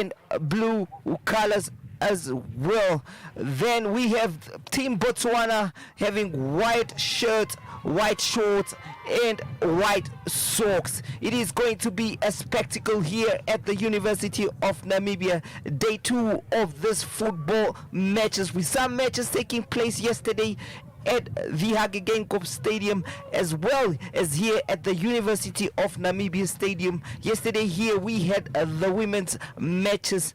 and blue colors as well. Then we have Team Botswana having white shirt, white shorts and white socks. It is going to be a spectacle here at the University of Namibia. Day 2 of this football matches, with some matches taking place yesterday at the Hage Stadium as well as here at the University of Namibia Stadium. Yesterday here we had the women's matches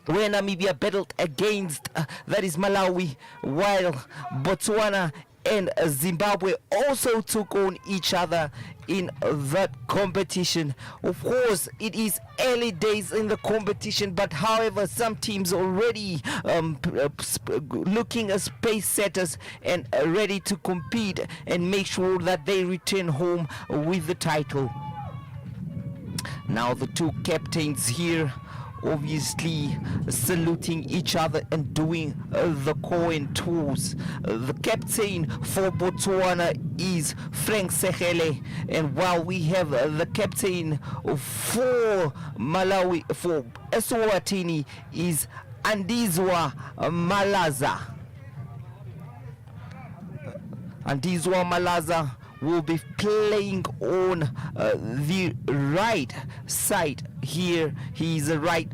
where Namibia battled against that is Malawi, while Botswana and Zimbabwe also took on each other in that competition. Of course, it is early days in the competition, but however, some teams already looking as pace setters and ready to compete and make sure that they return home with the title. Now the two captains here obviously saluting each other and doing the coin toss. The captain for Botswana is Frank Segele, and while we have the captain for Malawi, for Eswatini, is Andizwa Malaza. Andizwa Malaza will be playing on the right side here. He is a right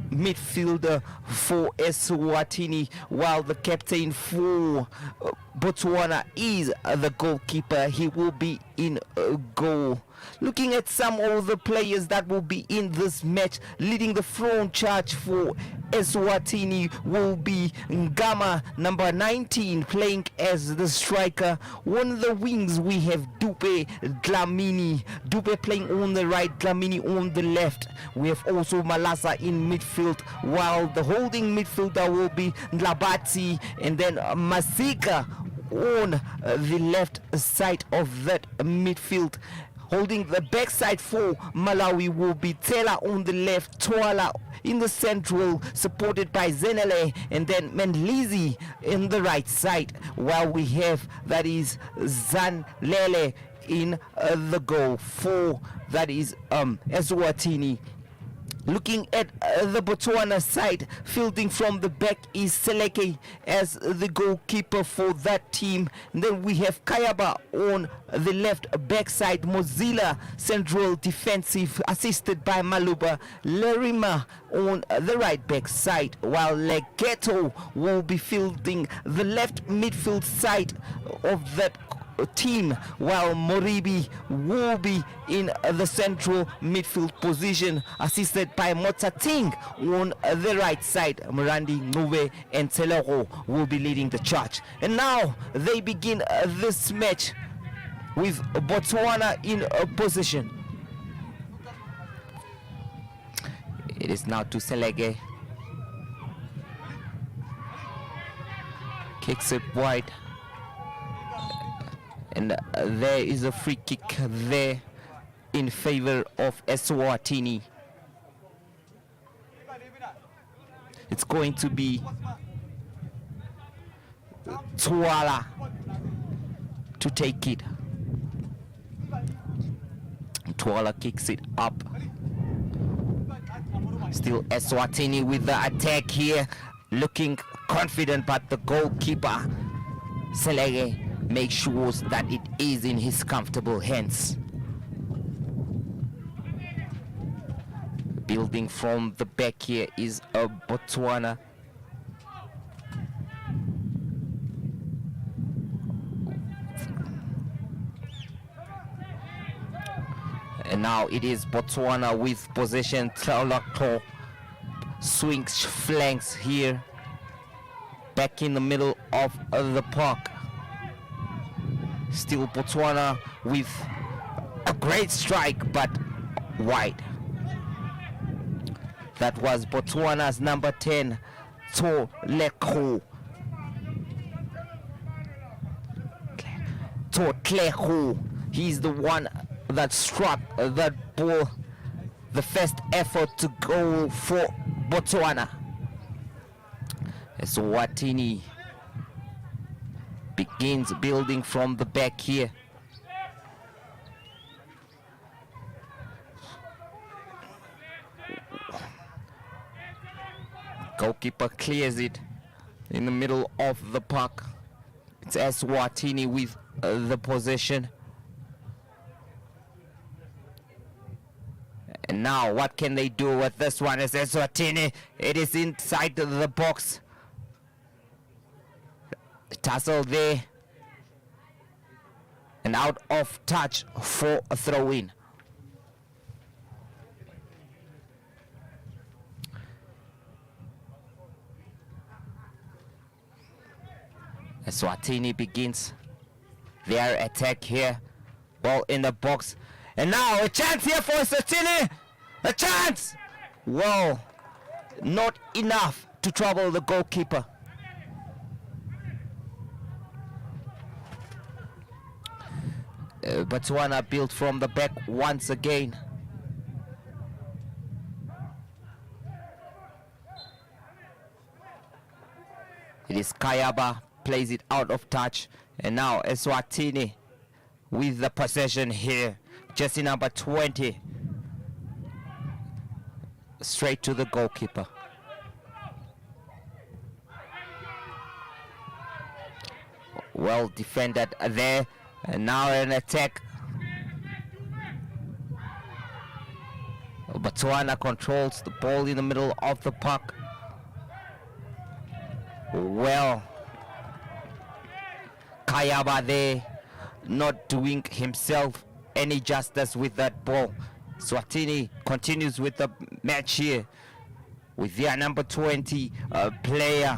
midfielder for Eswatini, while the captain for Botswana is the goalkeeper. He will be in goal. Looking at some of the players that will be in this match, leading the front charge for Eswatini will be Ngama, number 19, playing as the striker. On the wings we have Dupe Dlamini. Dupe playing on the right, Dlamini on the left. We have also Malasa in midfield, while the holding midfielder will be Ndlabatsi, and then Masika on the left side of that midfield. Holding the backside for Malawi will be Tela on the left, Twala in the central, supported by Zenele, and then Mendlizi in the right side, while we have that is Zanlele in the goal for that is Eswatini. Looking at the Botswana side, fielding from the back is Seleke as the goalkeeper for that team. And then we have Kayaba on the left back side, Mozilla central defensive, assisted by Maluba, Lerima on the right back side, while Legeto will be fielding the left midfield side of that team, while Moribi will be in the central midfield position, assisted by Motating on the right side. Murandi, Nube and Telero will be leading the charge. And now they begin this match with Botswana in position. It is now to Selege. Kicks it wide. And there is a free kick there in favor of Eswatini. It's going to be Twala to take it. Twala kicks it up. Still Eswatini with the attack here, looking confident, but the goalkeeper Selege make sure that it is in his comfortable hands. Building from the back here is a Botswana. And now it is Botswana with possession. Traulakto swings flanks here, back in the middle of the park. Still Botswana with a great strike, but wide. That was Botswana's number 10, Toleko. Totleho. He's the one that struck that ball, the first effort to go for Botswana. Eswatini begins building from the back here. Goalkeeper clears it in the middle of the park. It's Eswatini with the possession. And now what can they do with this one? It's Eswatini. It is inside the box. Tussle there. And out of touch for a throw-in. Eswatini begins their attack here. Ball in the box. And now a chance here for Eswatini. A chance! Well, not enough to trouble the goalkeeper. Botswana built from the back once again. It is Kayaba, plays it out of touch. And now Eswatini with the possession here. Jersey number 20. Straight to the goalkeeper. Well defended there. And now an attack. Botswana controls the ball in the middle of the park. Well, Kayaba there not doing himself any justice with that ball. Eswatini continues with the match here with their number 20 player,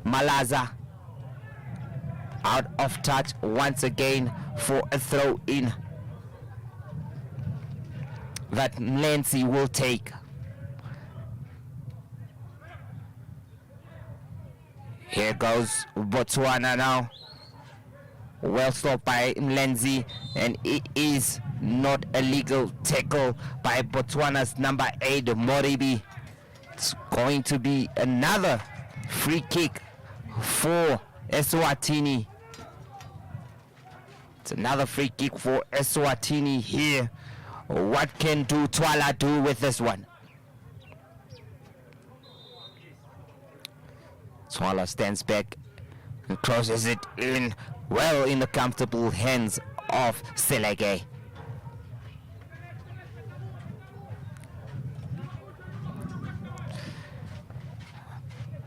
Malaza. Out of touch once again for a throw-in that Mlenzi will take. Here goes Botswana now. Well stopped by Mlenzi, and it is not a legal tackle by Botswana's number 8, Moribi. It's going to be another free kick for Eswatini. It's another free kick for Eswatini here. What can Twala do with this one? Twala stands back and crosses it in, well in the comfortable hands of Selege.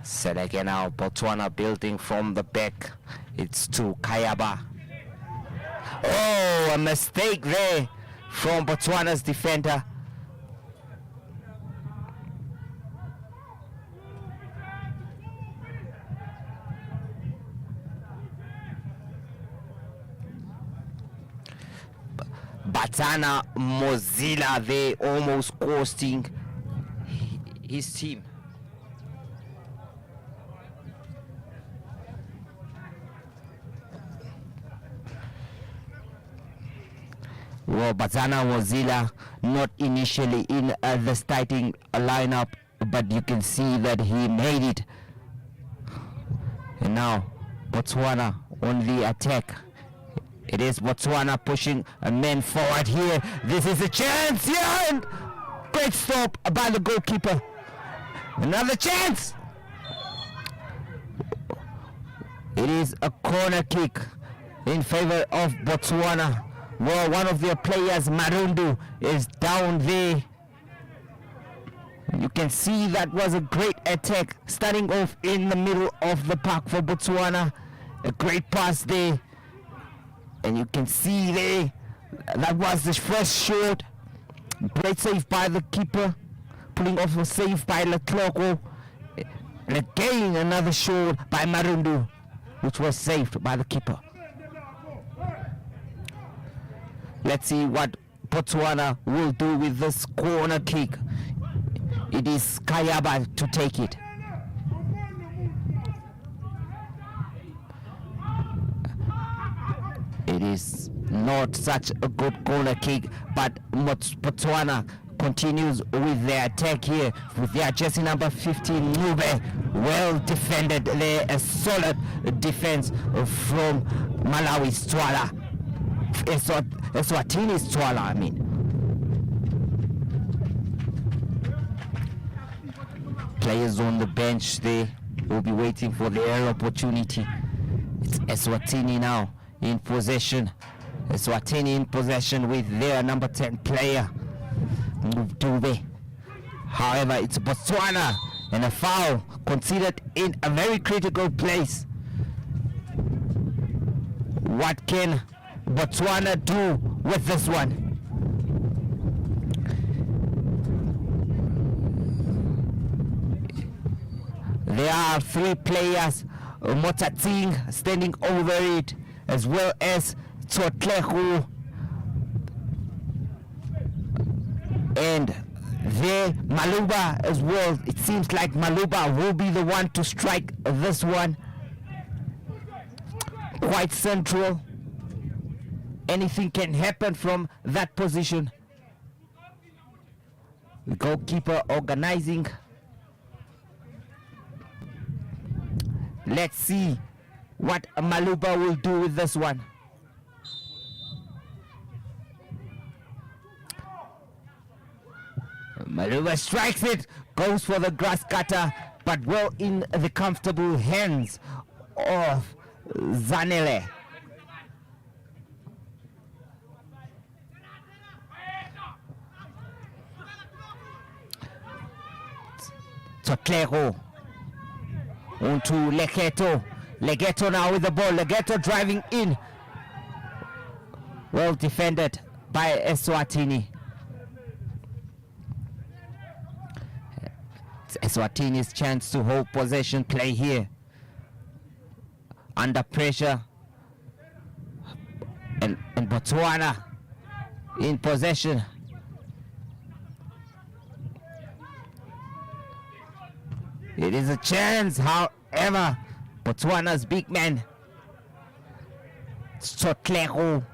Selege now, Botswana building from the back. It's to Kayaba. Oh, a mistake there from Botswana's defender. Batana Mozilla there almost costing his team. Well, Botswana Mozilla not initially in the starting lineup, but you can see that he made it. And now Botswana on the attack. It is Botswana pushing a man forward here. This is a chance here, and great stop by the goalkeeper. Another chance. It is a corner kick in favor of Botswana. Well, one of their players, Marundu, is down there. You can see that was a great attack, starting off in the middle of the park for Botswana. A great pass there. And you can see there, that was the first shot. Great save by the keeper. Pulling off a save by Letloko. And again, another shot by Marundu, which was saved by the keeper. Let's see what Botswana will do with this corner kick. It is Kayaba to take it. It is not such a good corner kick, but Botswana continues with their attack here with their jersey number 15, Nube. Well defended there, a solid defense from Malawi's Twala. Eswatini's Twala, I mean. Players on the bench there will be waiting for their opportunity. It's Eswatini now in possession. Eswatini in possession with their number 10 player, Dube. However, it's Botswana and a foul considered in a very critical place. What can Botswana do with this one? There are three players, Motating standing over it, as well as Tsotlehu. And there Maluba as well. It seems like Maluba will be the one to strike this one. Quite central. Anything can happen from that position. The goalkeeper organizing. Let's see what Maluba will do with this one. Maluba strikes it, goes for the grass cutter, but well in the comfortable hands of Zanele. Tsotlego onto Legeto. Legeto now with the ball. Legeto driving in. Well defended by Eswatini. It's Eswatini's chance to hold possession play here. Under pressure. And Botswana in possession. It is a chance, however, Botswana's big man, Sotlego,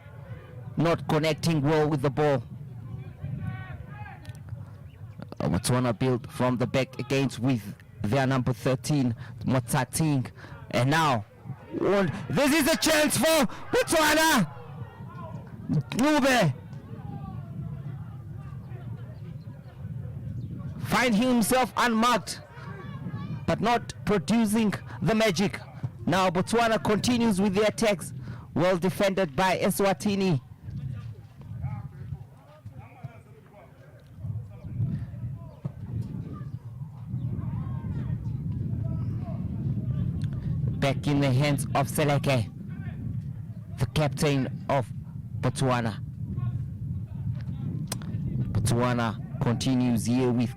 not connecting well with the ball. Botswana built from the back against with their number 13, Motating. And now, this is a chance for Botswana! Dube finding himself unmarked, but not producing the magic. Now Botswana continues with the attacks, well defended by Eswatini. Back in the hands of Seleke, the captain of Botswana. Botswana continues here with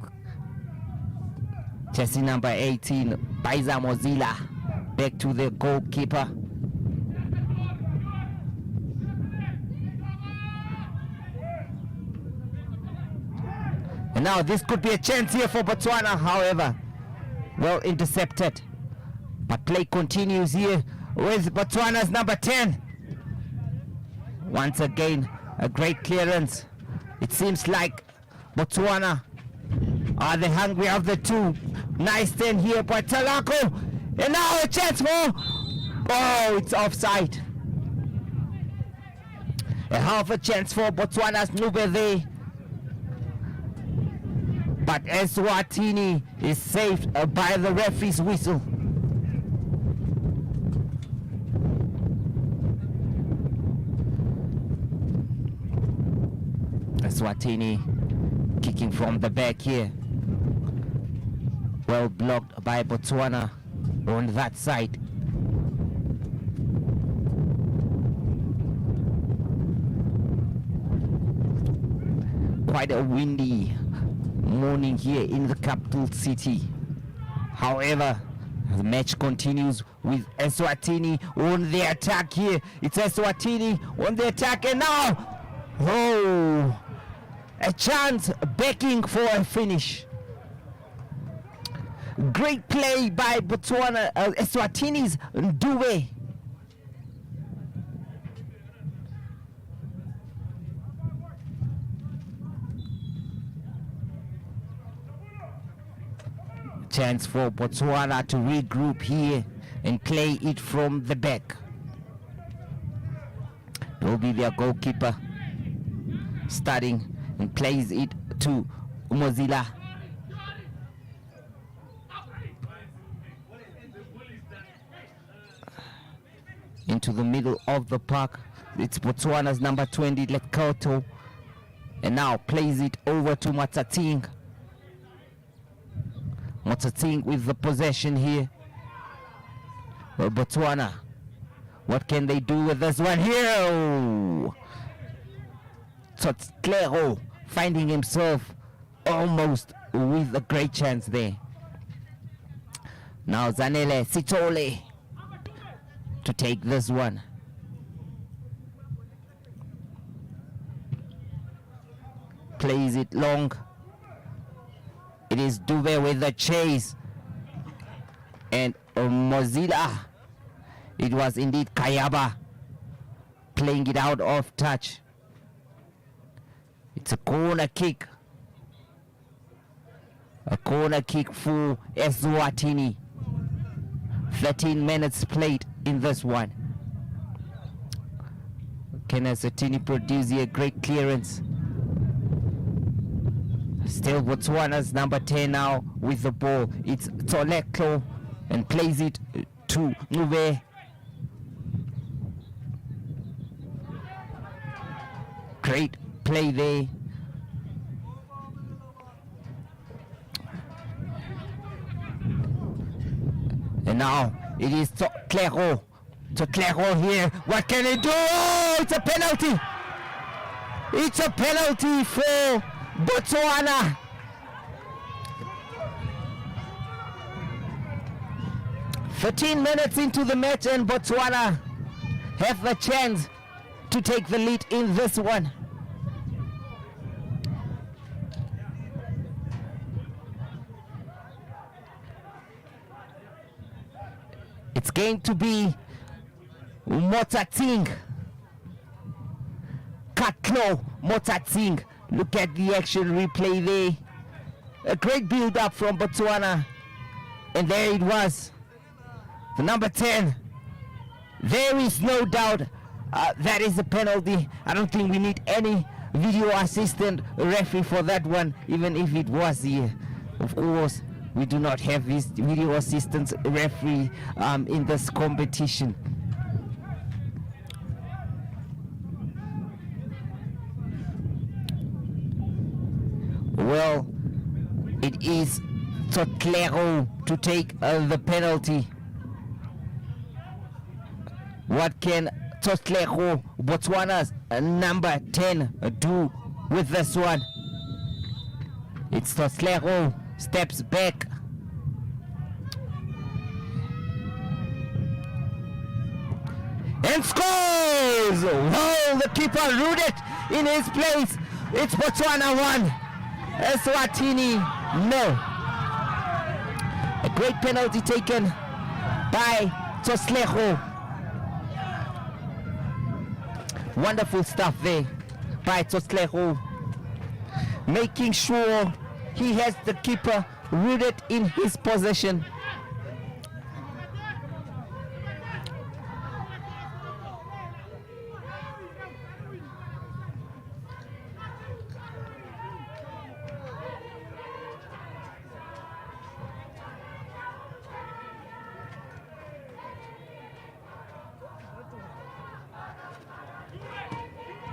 jersey number 18, Baiza Mozilla. Back to the goalkeeper. And now this could be a chance here for Botswana, however, well intercepted. But play continues here with Botswana's number 10. Once again, a great clearance. It seems like Botswana are the hungry of the two. Nice turn here by Talako. And now a chance for... Oh, it's offside. A half a chance for Botswana's Nube there. But Eswatini is saved by the referee's whistle. Eswatini kicking from the back here. Well blocked by Botswana on that side. Quite a windy morning here in the capital city. However, the match continues with Eswatini on the attack here. It's Eswatini on the attack, and now, oh, a chance begging for a finish. Great play by Botswana, Eswatini's Ndube. Chance for Botswana to regroup here and play it from the back. It will be their goalkeeper starting and plays it to Mozilla. into the middle of the park. It's Botswana's number 20, Lekotho, and now plays it over to Matating. Matating with the possession here. Well, Botswana, what can they do with this one here? Oh. Tsotlego finding himself almost with a great chance there. Now Zanele Sitole to take this one. Plays it long. It is Dube with the chase. And Mozilla. It was indeed Kayaba playing it out of touch. It's a corner kick. A corner kick for Eswatini. 13 minutes played in this one. Can Eswatini produce a great clearance? Still Botswana's number 10 now with the ball. It's Toleklo and plays it to Nube. Great play there. And now it is Toclero. Toclero here. What can he do? Oh, it's a penalty. It's a penalty for Botswana. "13 minutes into the match and Botswana have the chance to take the lead in this one." It's going to be Motating. Katlo Motating. Look at the action replay there. A great build up from Botswana. And there it was. The number 10. There is no doubt that is a penalty. I don't think we need any video assistant referee for that one, even if it was here. Of course, we do not have this video assistant referee in this competition. Well, it is Toclero to take the penalty. What can Toclero, Botswana's number 10, do with this one? It's Toclero, steps back. And scores! Oh, the keeper rooted in his place. It's Botswana 1. Eswatini, no. A great penalty taken by Toclero. Wonderful stuff there by Toclero, making sure he has the keeper rooted in his possession.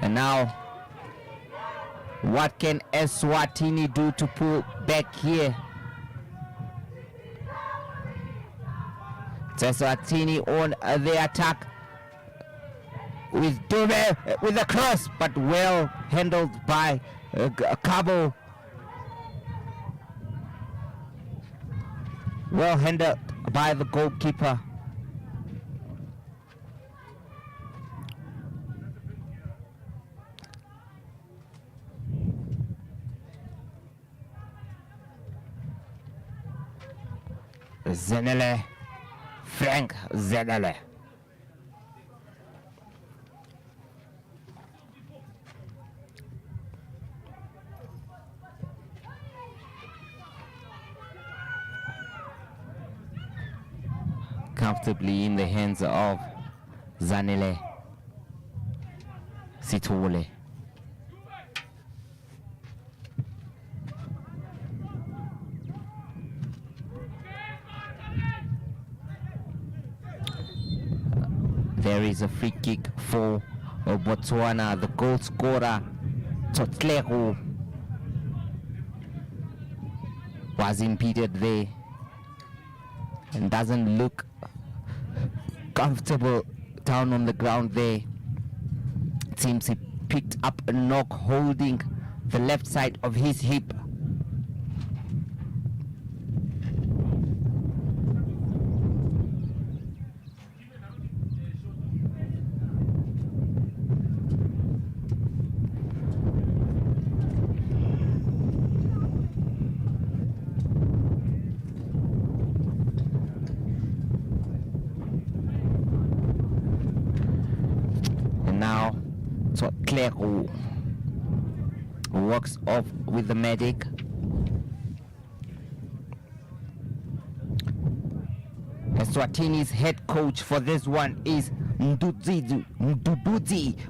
And now, what can Eswatini do to pull back here? It's Eswatini on the attack with Dube with a cross, but well handled by Cabo. Well handled by the goalkeeper. Zenele, Frank Zenele. Comfortably in the hands of Zanele Sitole. There is a free kick for Botswana. The goal scorer, Tsotlego, was impeded there and doesn't look comfortable down on the ground there. It seems he picked up a knock holding the left side of his hip. Now Tsotlego walks off with the medic. Eswatini's head coach for this one is Ndudzi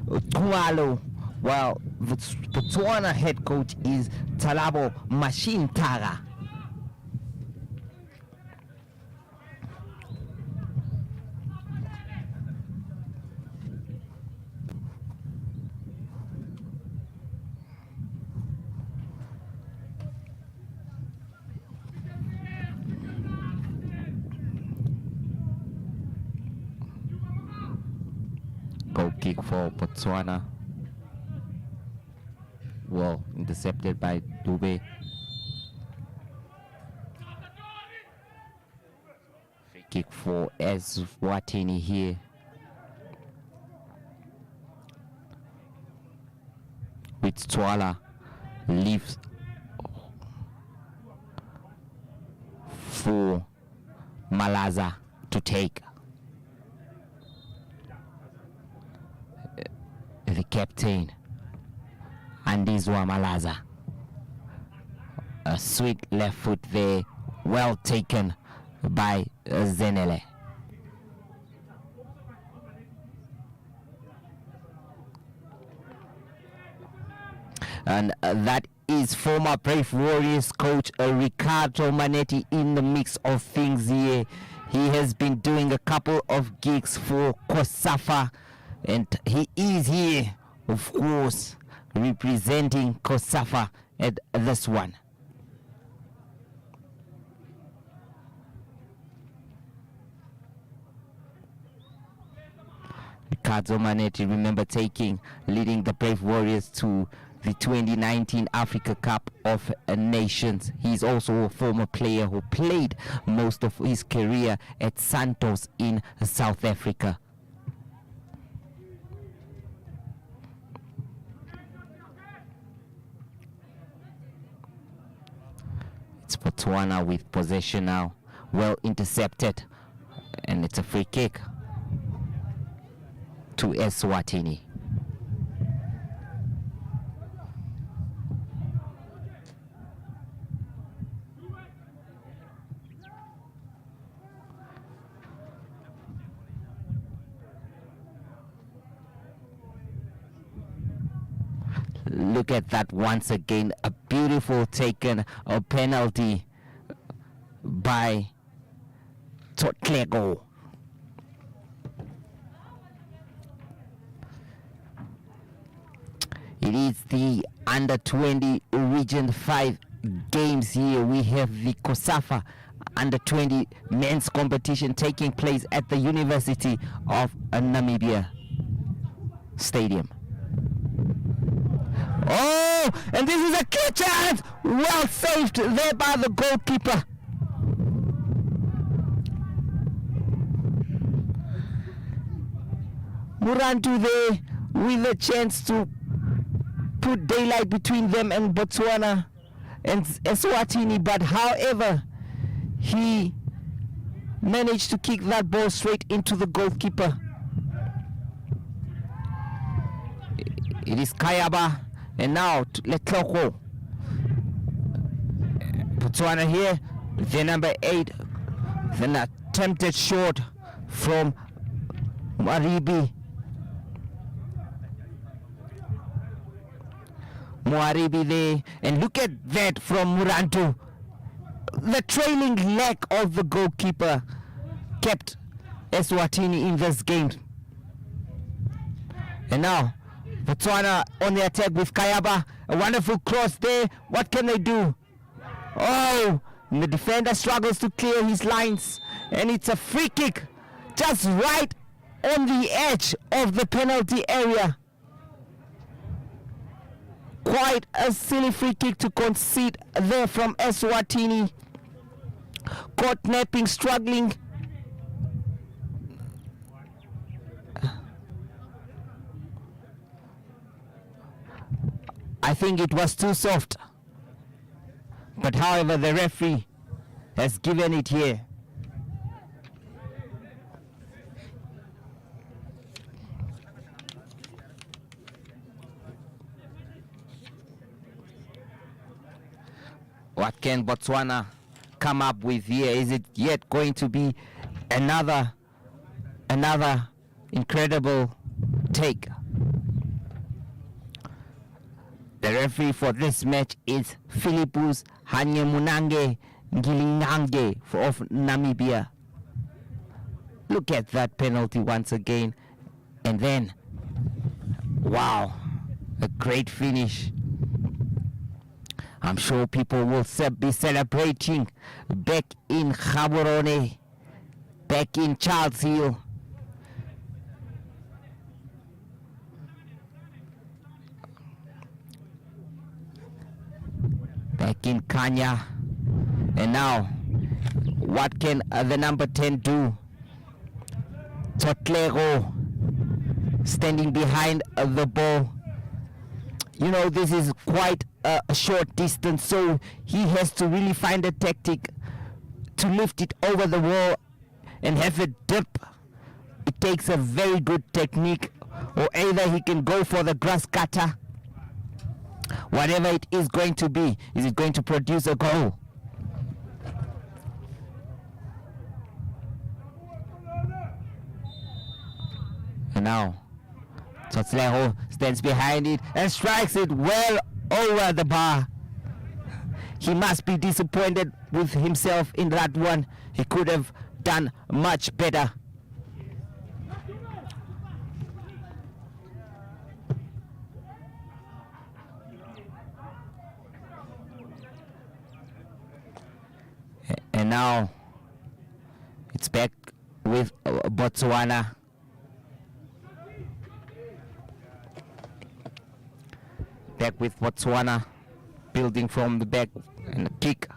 Kualo, while the Botswana head coach is Talabo Mashintaga. Goal kick for Botswana. Well, intercepted by Dube. Free kick for Eswatini here. With Twala leaves for Malaza to take. The captain, Andizwa Malaza. A sweet left foot there, well taken by Zenele. And that is former Brave Warriors coach Ricardo Manetti in the mix of things here. He has been doing a couple of gigs for COSAFA, and he is here, of course, representing COSAFA at this one. Ricardo Manetti, remember, leading the Brave Warriors to the 2019 Africa Cup of Nations. He's also a former player who played most of his career at Santos in South Africa. It's Botswana with possession now, well intercepted, and it's a free kick to Eswatini. Look at that once again, a beautiful taken a penalty by Tsotlego. It is the under 20 Region 5 games here. We have the COSAFA under 20 men's competition taking place at the University of Namibia Stadium. Oh, and this is a clear chance. Well saved there by the goalkeeper. Murantu there with a chance to put daylight between them and Botswana and Eswatini, but however, he managed to kick that ball straight into the goalkeeper. It is Kayaba, and now Letloko. Botswana here, the number 8, then attempted shot from Mwaribi. Mwaribi there, and look at that from Murantu. The trailing leg of the goalkeeper kept Eswatini in this game. And now, Botswana on the attack with Kayaba. A wonderful cross there. What can they do? Oh, and the defender struggles to clear his lines. And it's a free kick just right on the edge of the penalty area. Quite a silly free kick to concede there from Eswatini. Caught napping, struggling. I think it was too soft. But however, the referee has given it here. What can Botswana come up with here? Is it yet going to be another incredible take? The referee for this match is Philippus Hanyemunange Ngilingange of Namibia. Look at that penalty once again. And then, wow, a great finish. I'm sure people will be celebrating back in Gaborone, back in Charles Hill. Back in Kenya. And now, what can the number 10 do? Totlego standing behind the ball. You know, this is quite a short distance, so he has to really find a tactic to lift it over the wall and have it dip. It takes a very good technique, or either he can go for the grass cutter. Whatever it is going to be, is it going to produce a goal? And now, Tsotlego stands behind it and strikes it well over the bar. He must be disappointed with himself in that one. He could have done much better. And now it's back with Botswana. Back with Botswana, building from the back and a kick.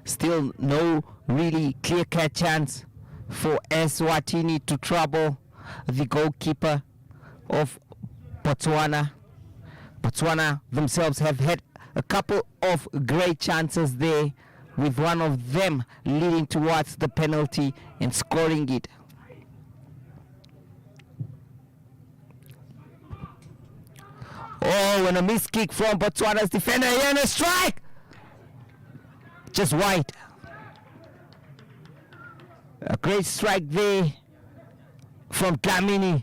Still no really clear-cut chance for Eswatini to trouble the goalkeeper of Botswana. Botswana themselves have had a couple of great chances there, with one of them leading towards the penalty and scoring it. Oh, and a missed kick from Botswana's defender, and a strike! Just wide. A great strike there from Dlamini.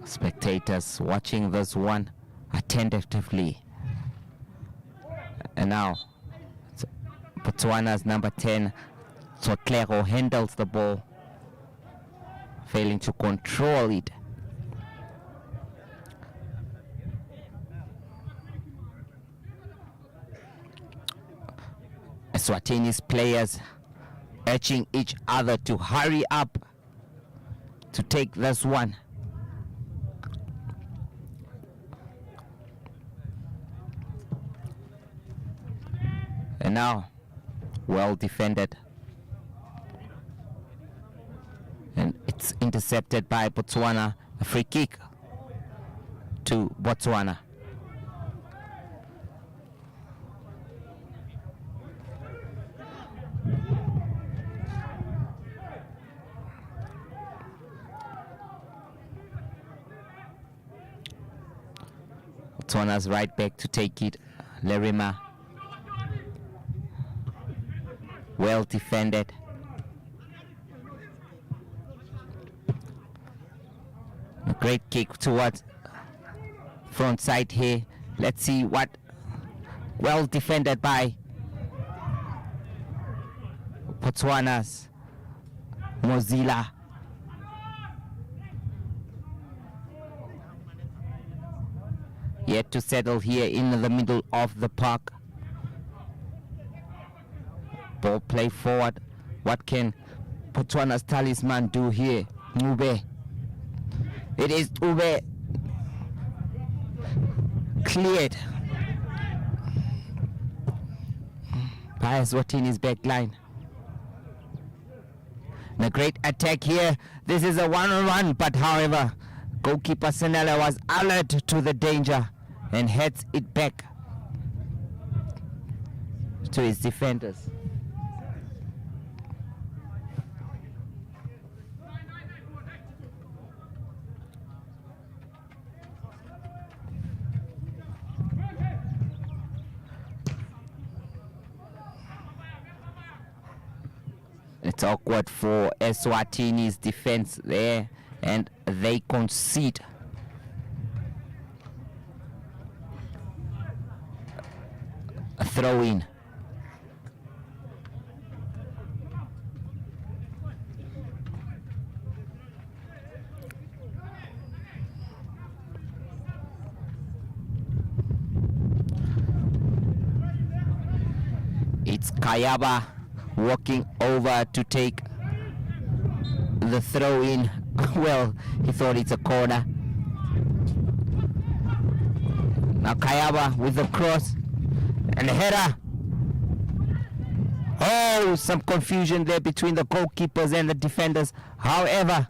Spectators watching this one attentively. And now Botswana's number 10, Tsotlego, handles the ball, failing to control it. Eswatini's players urging each other to hurry up to take this one. And now, well defended. And it's intercepted by Botswana. A free kick to Botswana. Botswana's right back to take it. Lerima. Well defended. A great kick towards front side here. Let's see what. Well defended by Botswana's Mozilla. Yet to settle here in the middle of the park. Ball play forward. What can Botswana's talisman do here? Ube. It is Ube. Cleared by Eswatini's back line. And a great attack here. This is a one-on-one, but however, goalkeeper Senela was alert to the danger and heads it back to his defenders. It's awkward for Eswatini's defense there, and they concede. A throw in. It's Kayaba walking over to take the throw in. Well, he thought it's a corner. Now Kayaba with the cross and the header. Oh, some confusion there between the goalkeepers and the defenders. However,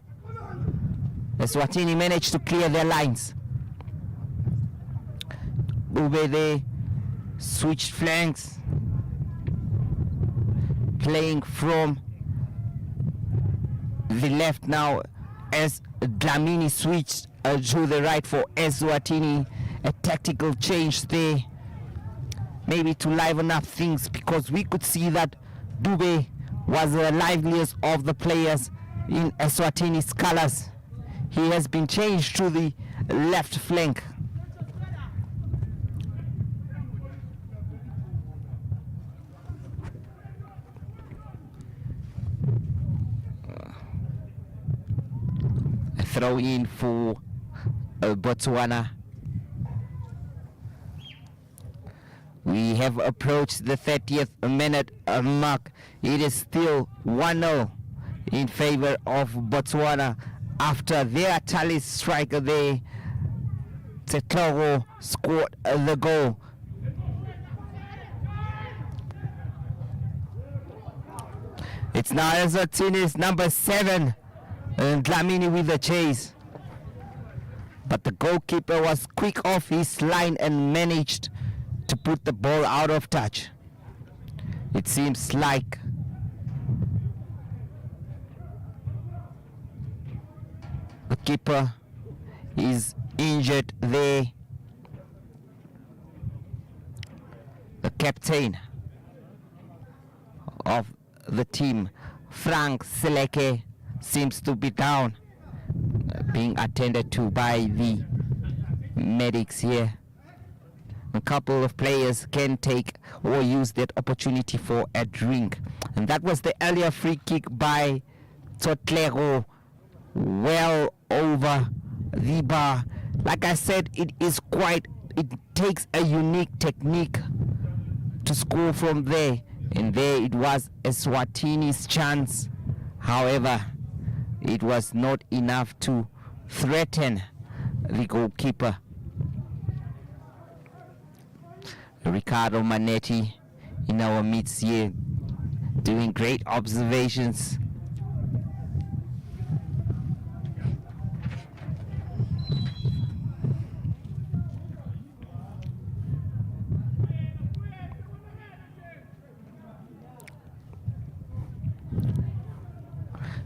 Eswatini managed to clear their lines. Ube there switched flanks, playing from the left now as Dlamini switched to the right for Eswatini. A tactical change there, maybe to liven up things, because we could see that Dube was the liveliest of the players in Eswatini's colors. He has been changed to the left flank. A throw in for Botswana. We have approached the 30th minute mark. It is still 1-0 in favor of Botswana after their tally striker there, Tetlogo, scored the goal. It's now Eswatini's number 7, and Dlamini with the chase. But the goalkeeper was quick off his line and managed to put the ball out of touch. It seems like the keeper is injured there. The captain of the team, Frank Seleke, seems to be down, being attended to by the medics here. A couple of players can take or use that opportunity for a drink. And that was the earlier free kick by Totlego, well over the bar. Like I said, it takes a unique technique to score from there. And there it was Eswatini's chance. However, it was not enough to threaten the goalkeeper. Ricardo Manetti in our midst here, doing great observations.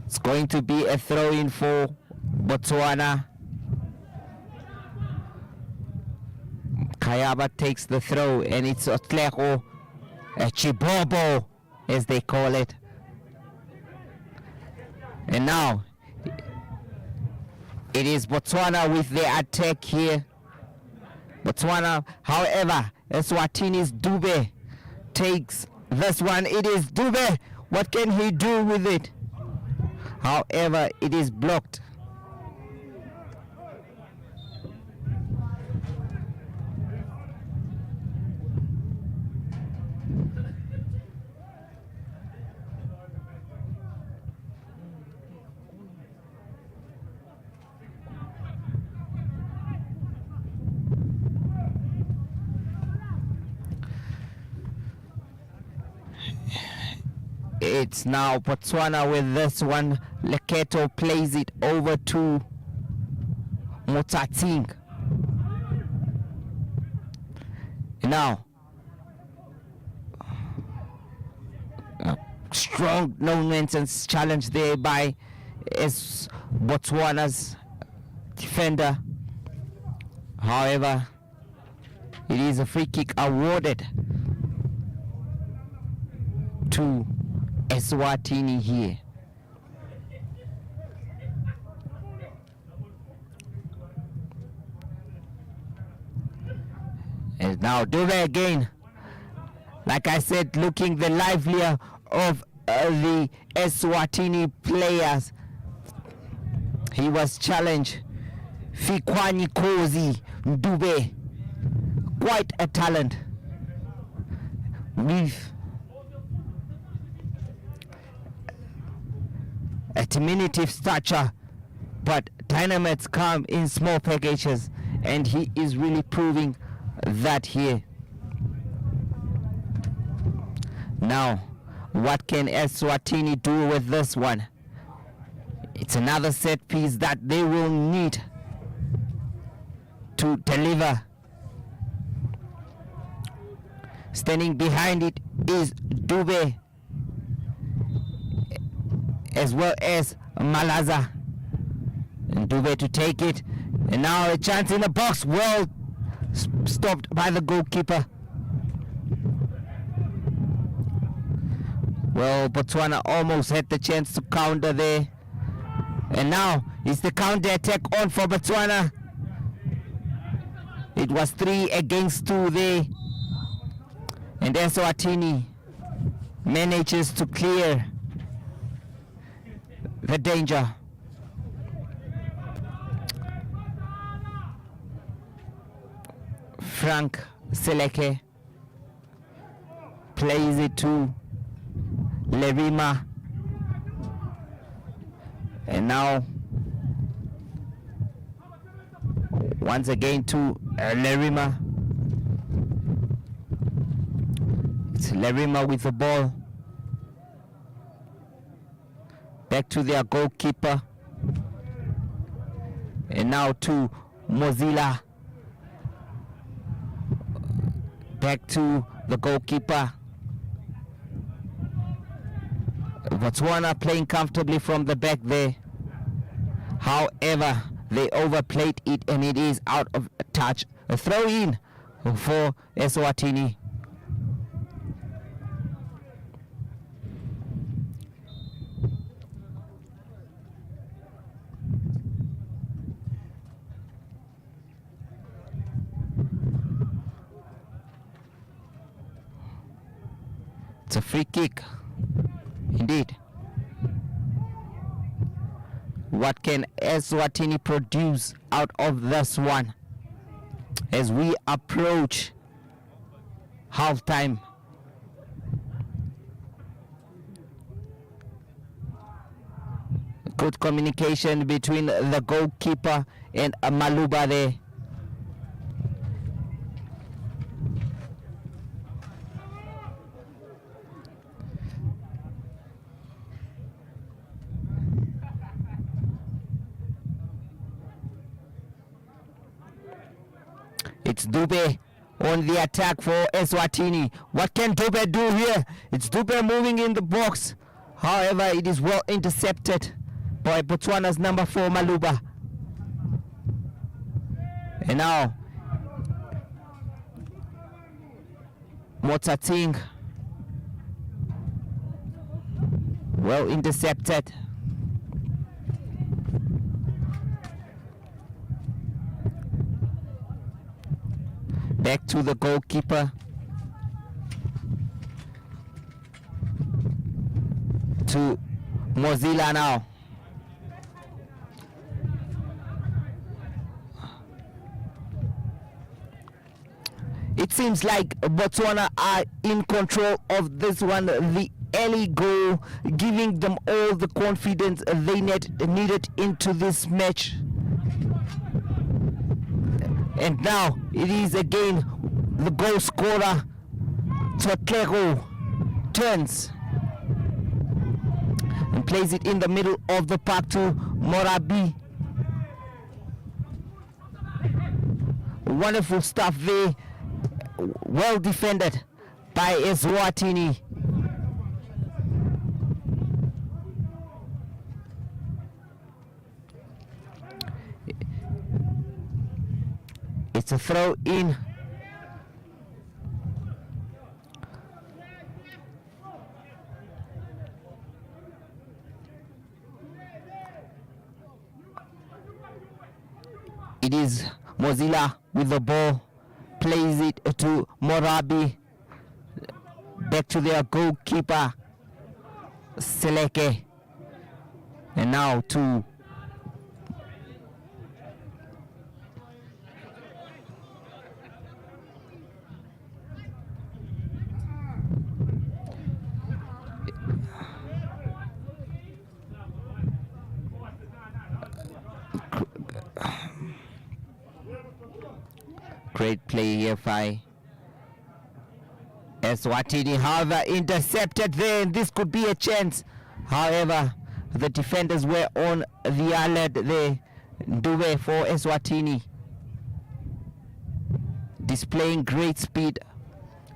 It's going to be a throw-in for Botswana. Kayaba takes the throw, and it's Otlego, a Chibobo, as they call it. And now, it is Botswana with the attack here. Botswana, however, Eswatini's Dube takes this one. It is Dube. What can he do with it? However, it is blocked. It's now Botswana with this one. Leketo plays it over to Mutating. Now, strong no-nonsense challenge there by Botswana's defender. However, it is a free kick awarded to Eswatini here. And now Dube again. Like I said, looking the livelier of the Eswatini players. He was challenged. Fikwani Kozi Dube. Quite a talent. With a diminutive stature, but dynamites come in small packages, and he is really proving that here. Now, what can Eswatini do with this one? It's another set piece that they will need to deliver. Standing behind it is Dube, as well as Malaza. And Dube to take it. And now a chance in the box. Well stopped by the goalkeeper. Well, Botswana almost had the chance to counter there. And now is the counter attack on for Botswana. It was 3 against 2 there. And Eswatini manages to clear the danger. Frank Seleke plays it to Lerima. And now once again to Lerima. It's Lerima with the ball. Back to their goalkeeper. And now to Mozilla. Back to the goalkeeper. Botswana playing comfortably from the back there. However, they overplayed it and it is out of touch. A throw in for Eswatini. It's a free kick, indeed. What can Eswatini produce out of this one as we approach halftime? Good communication between the goalkeeper and Maluba there. It's Dube on the attack for Eswatini. What can Dube do here? It's Dube moving in the box. However, it is well intercepted by Botswana's number 4, Maluba. And now Motating. Well intercepted. Back to the goalkeeper. To Mozilla now. It seems like Botswana are in control of this one. The early goal giving them all the confidence they needed into this match. And now it is again the goal scorer, Totlego, turns and plays it in the middle of the park to Morabi. Wonderful stuff there. Well defended by Eswatini. It's a throw in. It is Mozilla with the ball. Plays it to Morabi. Back to their goalkeeper, Seleke. And now to great play here by Eswatini. However, intercepted there, and this could be a chance. However, the defenders were on the alert there. Dube for Eswatini, displaying great speed.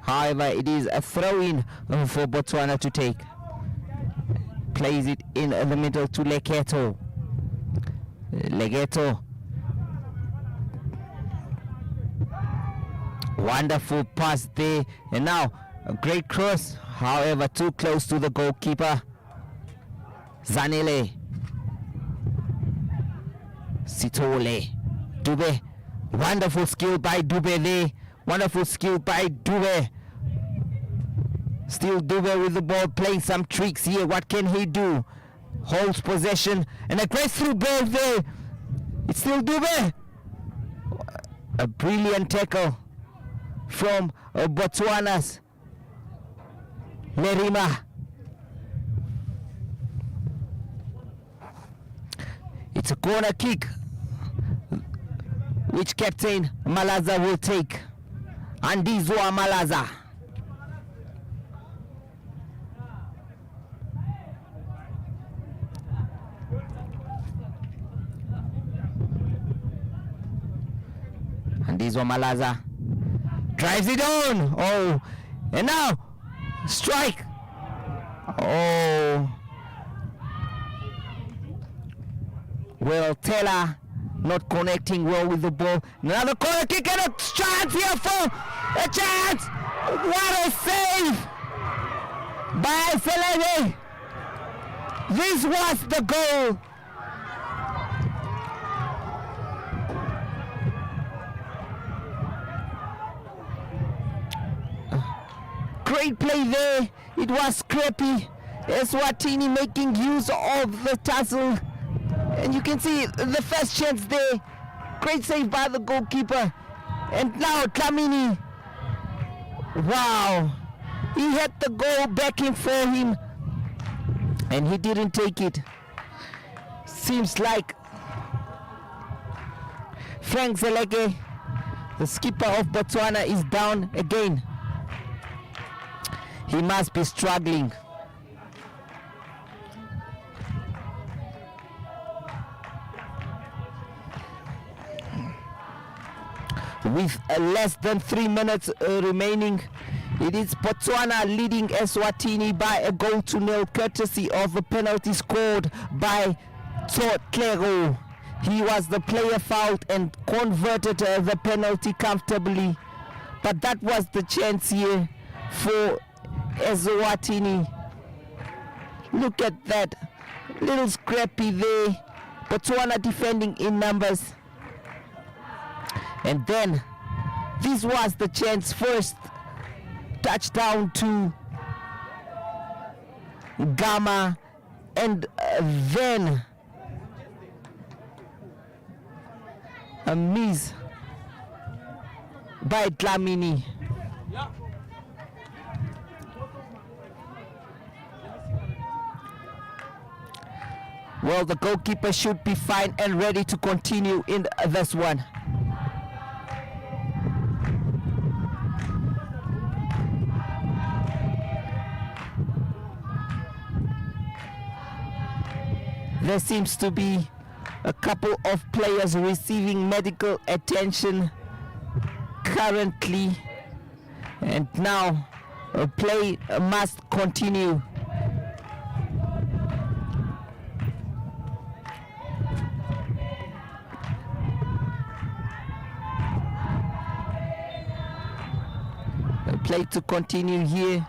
However, it is a throw-in for Botswana to take. Plays it in the middle to Leketo. Legeto. Wonderful pass there, and now a great cross, however too close to the goalkeeper, Zanele. Sitole. Dube. Wonderful skill by Dube there. Wonderful skill by Dube. Still Dube with the ball, playing some tricks here. What can he do? Holds possession, and a great through ball there. It's still Dube. A brilliant tackle from Botswana's Nerima. It's a corner kick which Captain Malaza will take. Andizwa Malaza. Andizwa Malaza drives it on. Oh, and now strike. Oh, well, Taylor not connecting well with the ball. Another corner kick and a chance here for a chance. What a save by Selene. This was the goal. Great play there. It was scrappy. Eswatini making use of the tussle. And you can see the first chance there. Great save by the goalkeeper. And now Tlamini. Wow. He had the goal backing for him, and he didn't take it. Seems like Frank Zeleke, the skipper of Botswana, is down again. He must be struggling. With less than 3 minutes remaining, it is Botswana leading Eswatini by a 1-0, courtesy of a penalty scored by Totlego. He was the player fouled and converted the penalty comfortably. But that was the chance here for Eswatini. Look at that, little scrappy there. Botswana defending in numbers. And then this was the chance. First touchdown to Gama, and then a miss by Dlamini. Well, the goalkeeper should be fine and ready to continue in this one. There seems to be a couple of players receiving medical attention currently, and now play must continue. Play to continue here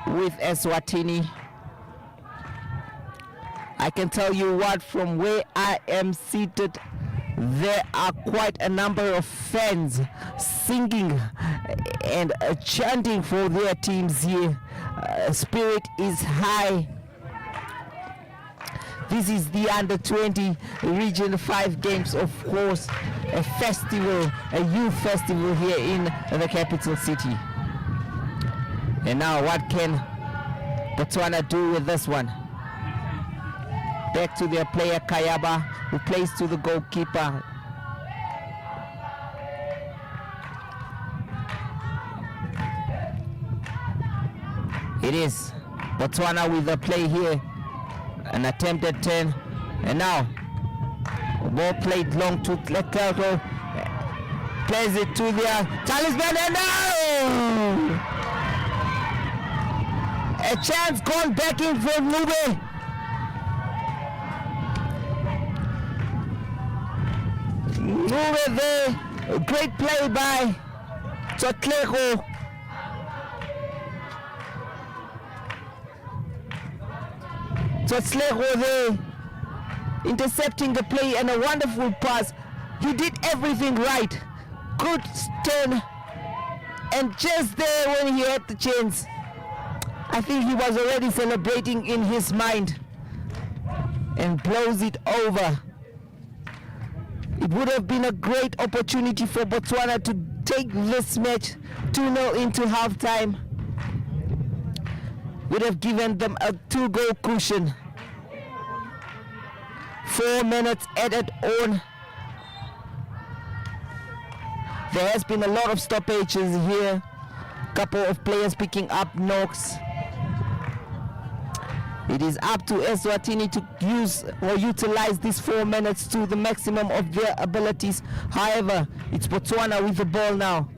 with Eswatini. I can tell you what, from where I am seated, there are quite a number of fans singing and chanting for their teams here. Spirit is high. This is the Under-20 Region 5 games, of course, a festival, a youth festival here in the capital city. And now what can Botswana do with this one? Back to their player Kayaba, who plays to the goalkeeper. It is Botswana with the play here. An attempted turn, and now ball played long to Leclerc, plays it to their talisman, and now a chance gone back in for Nube. Nube there, a great play by Tsotlego. Tsotlego there, intercepting the play, and a wonderful pass. He did everything right. Good turn, and just there when he had the chance, I think he was already celebrating in his mind, and blows it over. It would have been a great opportunity for Botswana to take this match 2-0 into halftime. Would have given them a 2-goal cushion. 4 minutes added on. There has been a lot of stoppages here. Couple of players picking up knocks. It is up to Eswatini to use or utilize these 4 minutes to the maximum of their abilities. However, it's Botswana with the ball now.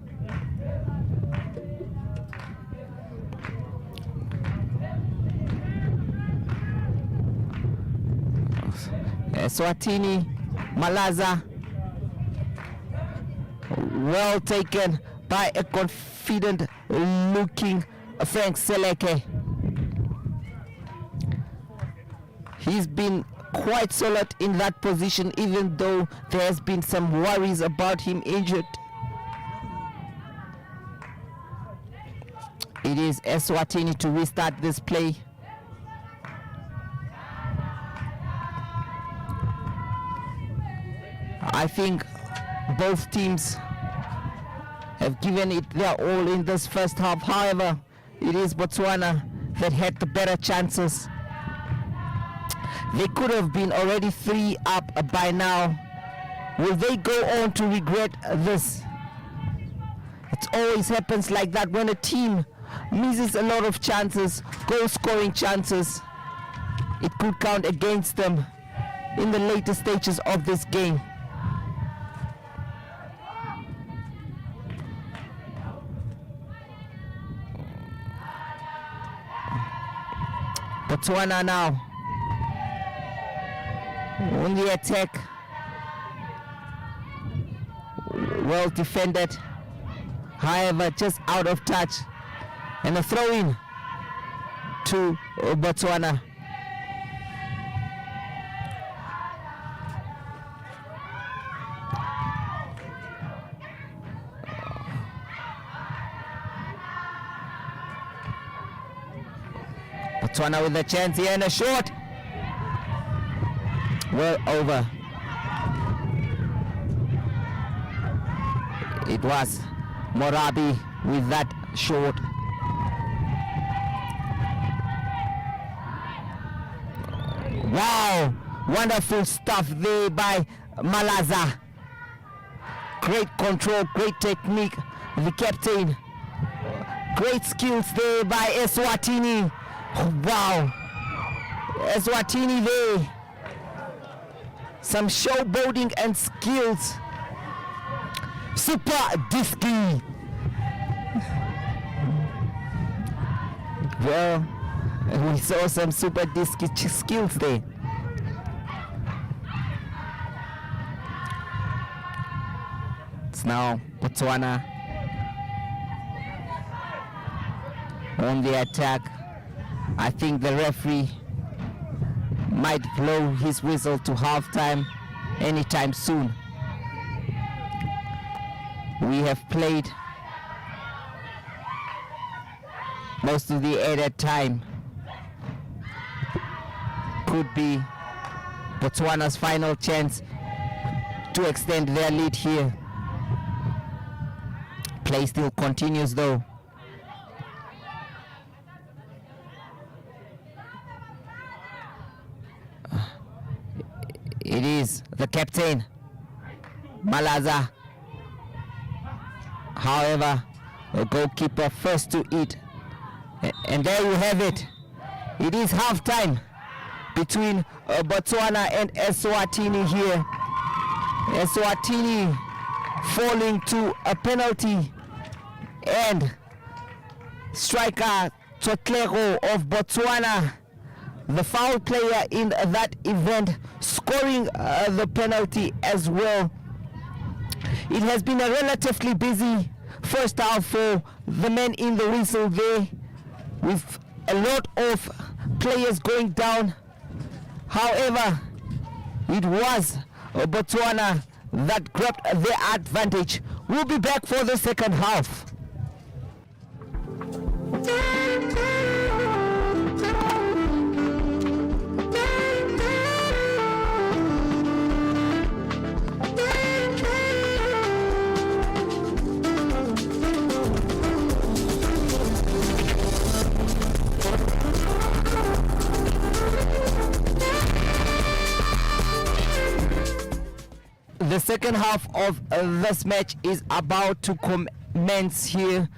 Eswatini, Malaza, well taken by a confident looking Frank Seleke. He's been quite solid in that position, even though there has been some worries about him injured. It is Eswatini to restart this play. I think both teams have given it their all in this first half. However, it is Botswana that had the better chances. They could have been already 3 up by now. Will they go on to regret this? It always happens like that when a team misses a lot of chances, goal-scoring chances. It could count against them in the later stages of this game. Botswana now on the attack well defended, however just out of touch, and a throw in to Botswana. Botswana with a chance here and a shot. Well over. It was Morabi with that shot. Wow, wonderful stuff there by Malaza. Great control, great technique. The captain. Great skills there by Eswatini. Wow, Eswatini there. Some showboating and skills. Super disky. Well, we saw some super disky skills there. It's now Botswana on the attack. I think the referee might blow his whistle to halftime anytime soon. We have played most of the added time. Could be Botswana's final chance to extend their lead here. Play still continues though. It is the captain, Malaza. However, the goalkeeper first to eat. And there you have it. It is halftime between Botswana and Eswatini here. Eswatini falling to a penalty, and striker Tsotlego of Botswana, the foul player in that event, scoring the penalty as well. It has been a relatively busy first half for the men in the whistle there, with a lot of players going down. However, it was Botswana that grabbed their advantage. We'll be back for the second half. The second half of this match is about to commence here.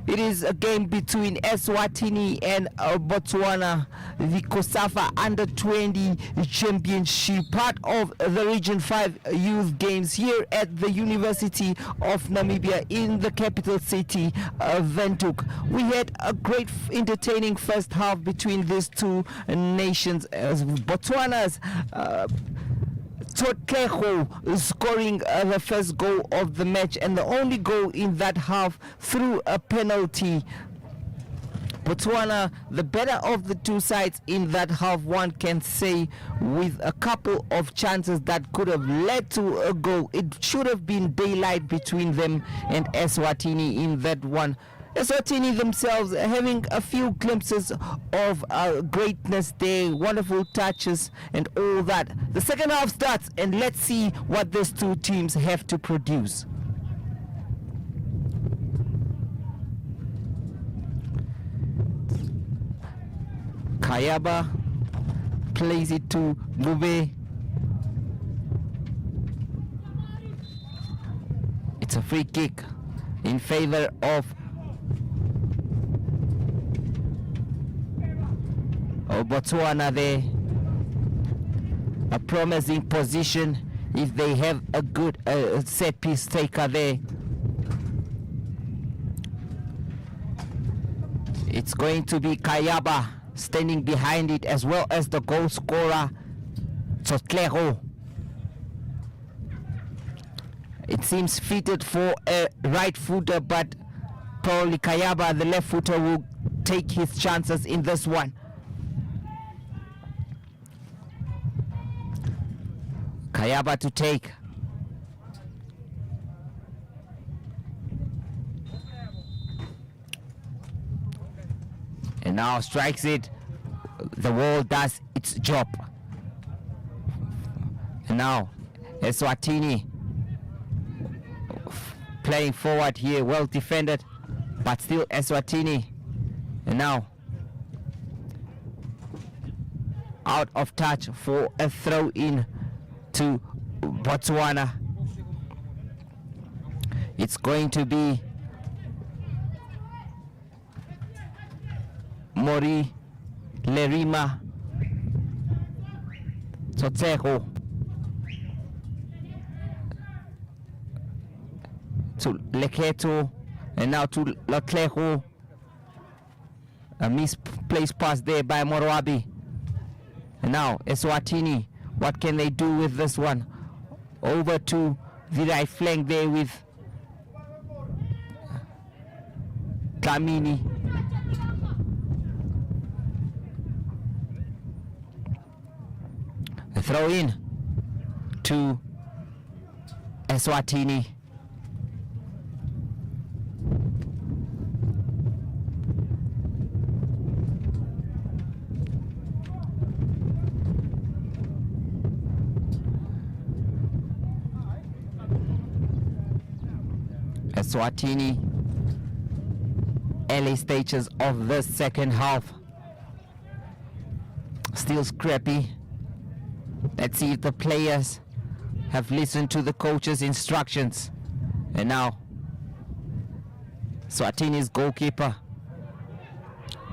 It is a game between Eswatini and Botswana, the COSAFA Under-20 Championship, part of the Region 5 Youth Games here at the University of Namibia in the capital city, Windhoek. We had a great entertaining first half between these two nations. Botswana's Tsotlego scoring the first goal of the match, and the only goal in that half through a penalty. Botswana, the better of the two sides in that half, one can say, with a couple of chances that could have led to a goal. It should have been daylight between them and Eswatini in that one. Eswatini themselves having a few glimpses of greatness there, wonderful touches and all that. The second half starts, and let's see what these two teams have to produce. Kayaba plays it to Lube. It's a free kick in favor of Botswana there. A promising position if they have a good set piece taker there. It's going to be Kayaba standing behind it, as well as the goal scorer Tsotlego. It seems fitted for a right footer, but probably Kayaba, the left footer, will take his chances in this one. Kayaba to take. And now strikes it. The wall does its job. And now Eswatini playing forward here, well defended, but still Eswatini. And now out of touch for a throw in to Botswana. It's going to be Mori Lerima Toteko to Leketo, and now to Latleho. A misplaced pass there by Moroabi. And now Eswatini, what can they do with this one? Over to the right flank there with Kamini. A throw in to Eswatini. Eswatini, early stages of the second half. Still scrappy. Let's see if the players have listened to the coach's instructions. And now, Eswatini's goalkeeper.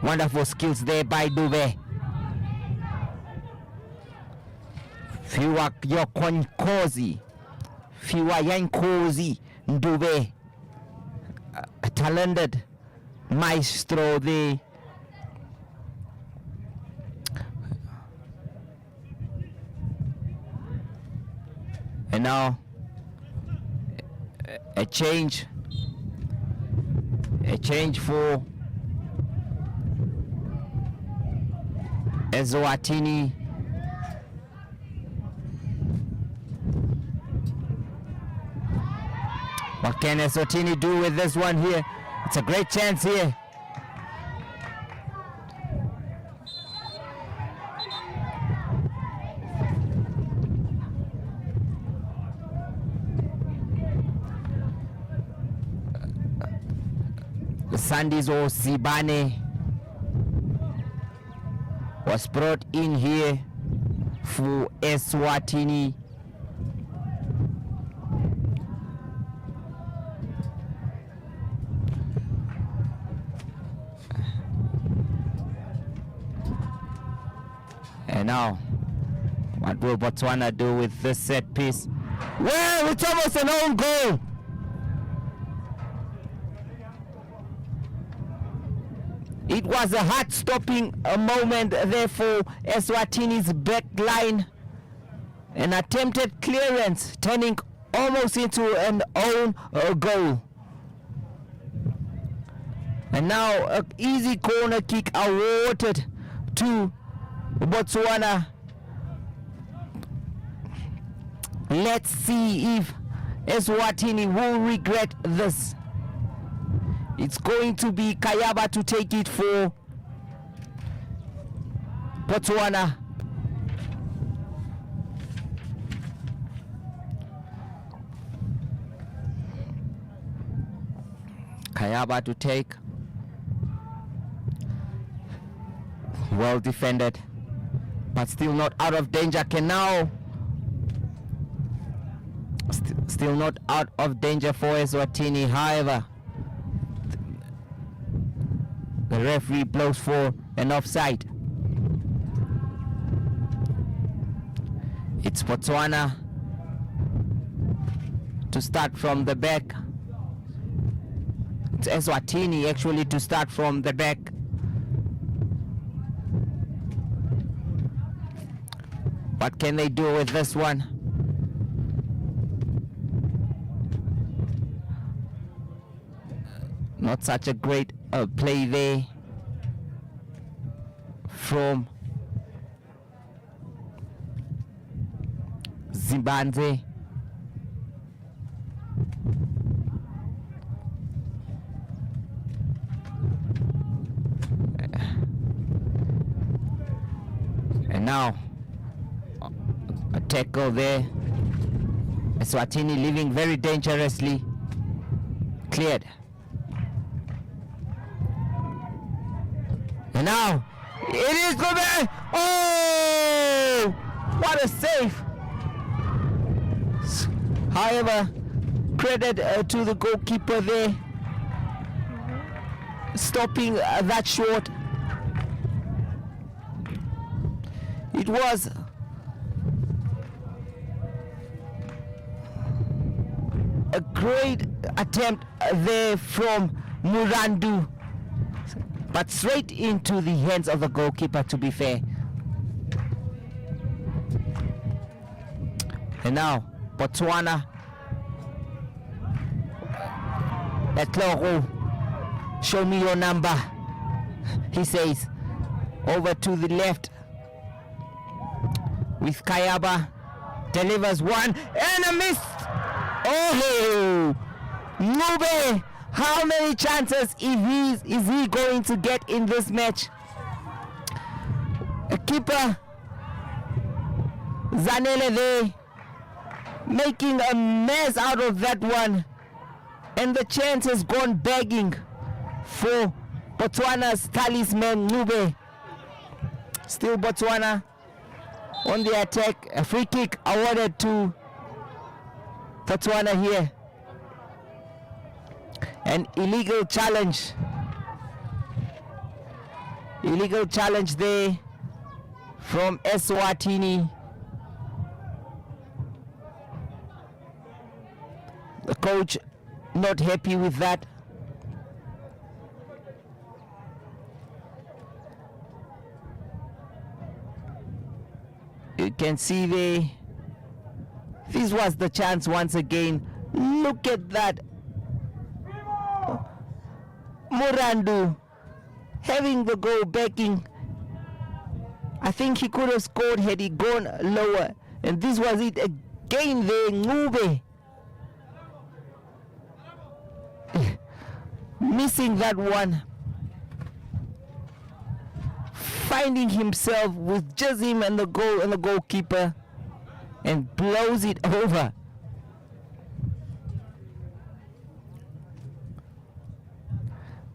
Wonderful skills there by Dube. Fiwa Yokonkozi. Fiwa Yankozi Dube. A talented maestro there. And now a change for Eswatini. What can Eswatini do with this one here? It's a great chance here. Sandizo Sibane was brought in here for Eswatini. And now, what will Botswana do with this set piece? Well, it's almost an own goal. It was a heart-stopping moment there for Eswatini's back line. An attempted clearance turning almost into an own goal. And now an easy corner kick awarded to Botswana. Let's see if Eswatini will regret this. It's going to be Kayaba to take it for Botswana. Kayaba to take. Well defended, but still not out of danger. Can now still not out of danger for Eswatini. However, the referee blows for an offside. It's Botswana to start from the back. It's Eswatini actually to start from the back. What can they do with this one? Not such a great play there from Zimbabwe. And now a tackle there. Eswatini living very dangerously. Cleared. And now it is Gobe. Oh, what a save! However, credit to the goalkeeper there, stopping that shot. It was a great attempt there from Murandu, but straight into the hands of the goalkeeper, to be fair. And now Botswana Etloro, show me your number, he says. Over to the left with Kayaba, delivers one and a miss. Oh, Ngube, how many chances is he going to get in this match? A keeper Zanele there making a mess out of that one, and the chance has gone begging for Botswana's talisman Ngube. Still Botswana on the attack. A free kick awarded to Botswana here. An illegal challenge. Illegal challenge there from Eswatini. The coach not happy with that. You can see there, this was the chance once again. Look at that. Murandu having the goal backing. I think he could have scored had he gone lower. And this was it again there, Ngube. Missing that one. Finding himself with just him and the goal and the goalkeeper, and blows it over.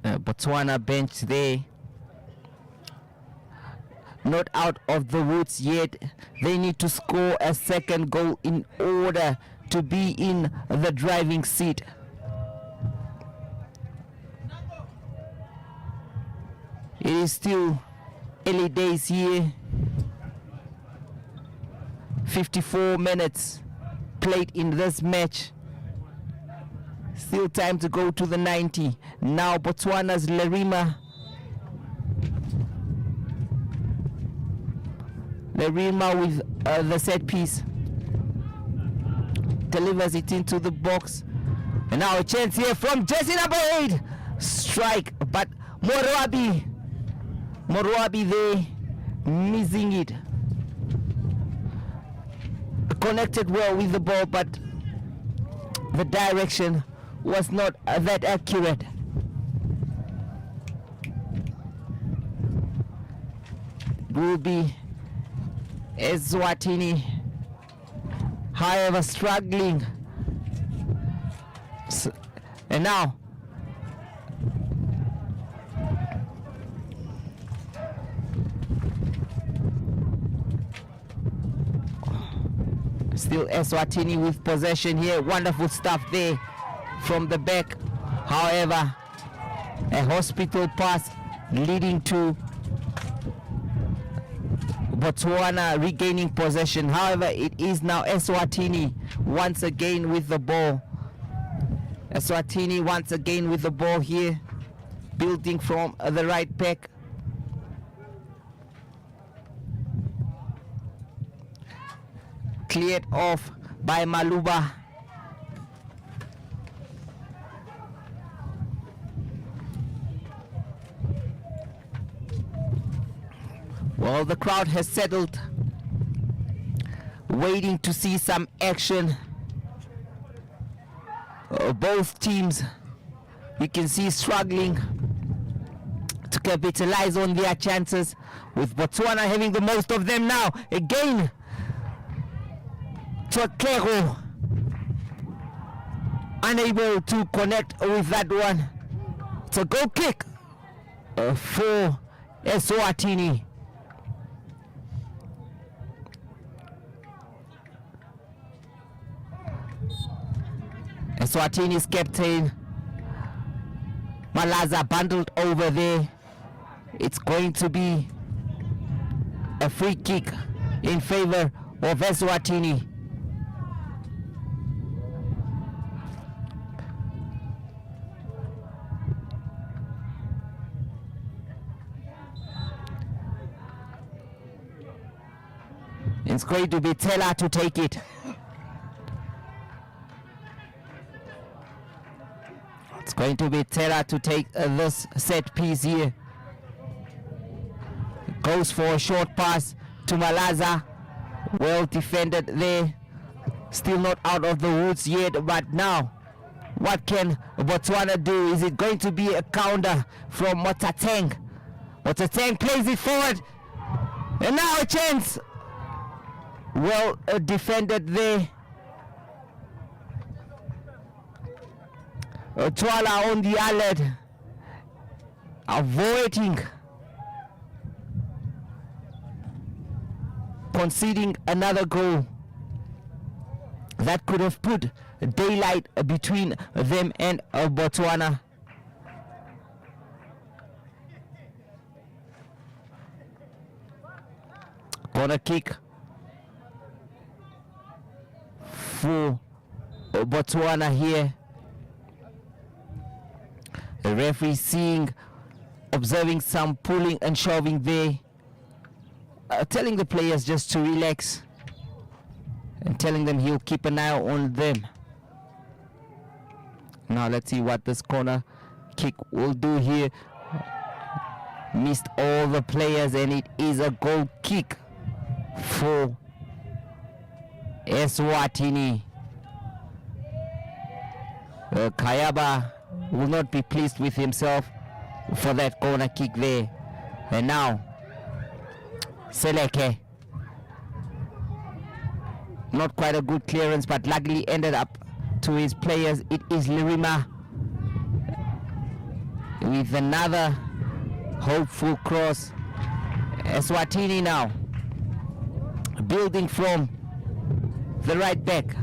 Botswana bench there, not out of the woods yet. They need to score a second goal in order to be in the driving seat. It is still early days here. 54 minutes played in this match. Still time to go to the 90. Now Botswana's Lerima. Lerima with the set piece. Delivers it into the box. And now a chance here from Jesse number 8. Strike, but Morwabi there, missing it. Connected well with the ball, but the direction was not that accurate. Will be Eswatini, however, struggling. And now still Eswatini with possession here. Wonderful stuff there from the back. However, a hospital pass leading to Botswana regaining possession. However, it is now Eswatini once again with the ball. Eswatini once again with the ball here, building from the right back. Cleared off by Maluba. Well, the crowd has settled, waiting to see some action. Both teams, you can see, struggling to capitalize on their chances, with Botswana having the most of them now. Again, Twatlego unable to connect with that one. It's a goal kick for Eswatini. Eswatini's captain Malaza bundled over there. It's going to be a free kick in favor of Eswatini. It's going to be Taylor to take it. It's going to be Taylor to take this set piece here. Goes for a short pass to Malaza. Well defended there. Still not out of the woods yet, but now what can Botswana do? Is it going to be a counter from Motateng? Motateng plays it forward. And now a chance. Well defended there. Twala on the alert, avoiding conceding another goal that could have put daylight between them and Botswana. Corner kick for Botswana here. The referee observing some pulling and shoving there, telling the players just to relax and telling them he'll keep an eye on them. Now let's see what this corner kick will do here. Missed all the players, and it is a goal kick for Eswatini. Kayaba will not be pleased with himself for that corner kick there. And now Seleke, not quite a good clearance, but luckily ended up to his players. It is Lirima with another hopeful cross. Eswatini now building from the right back.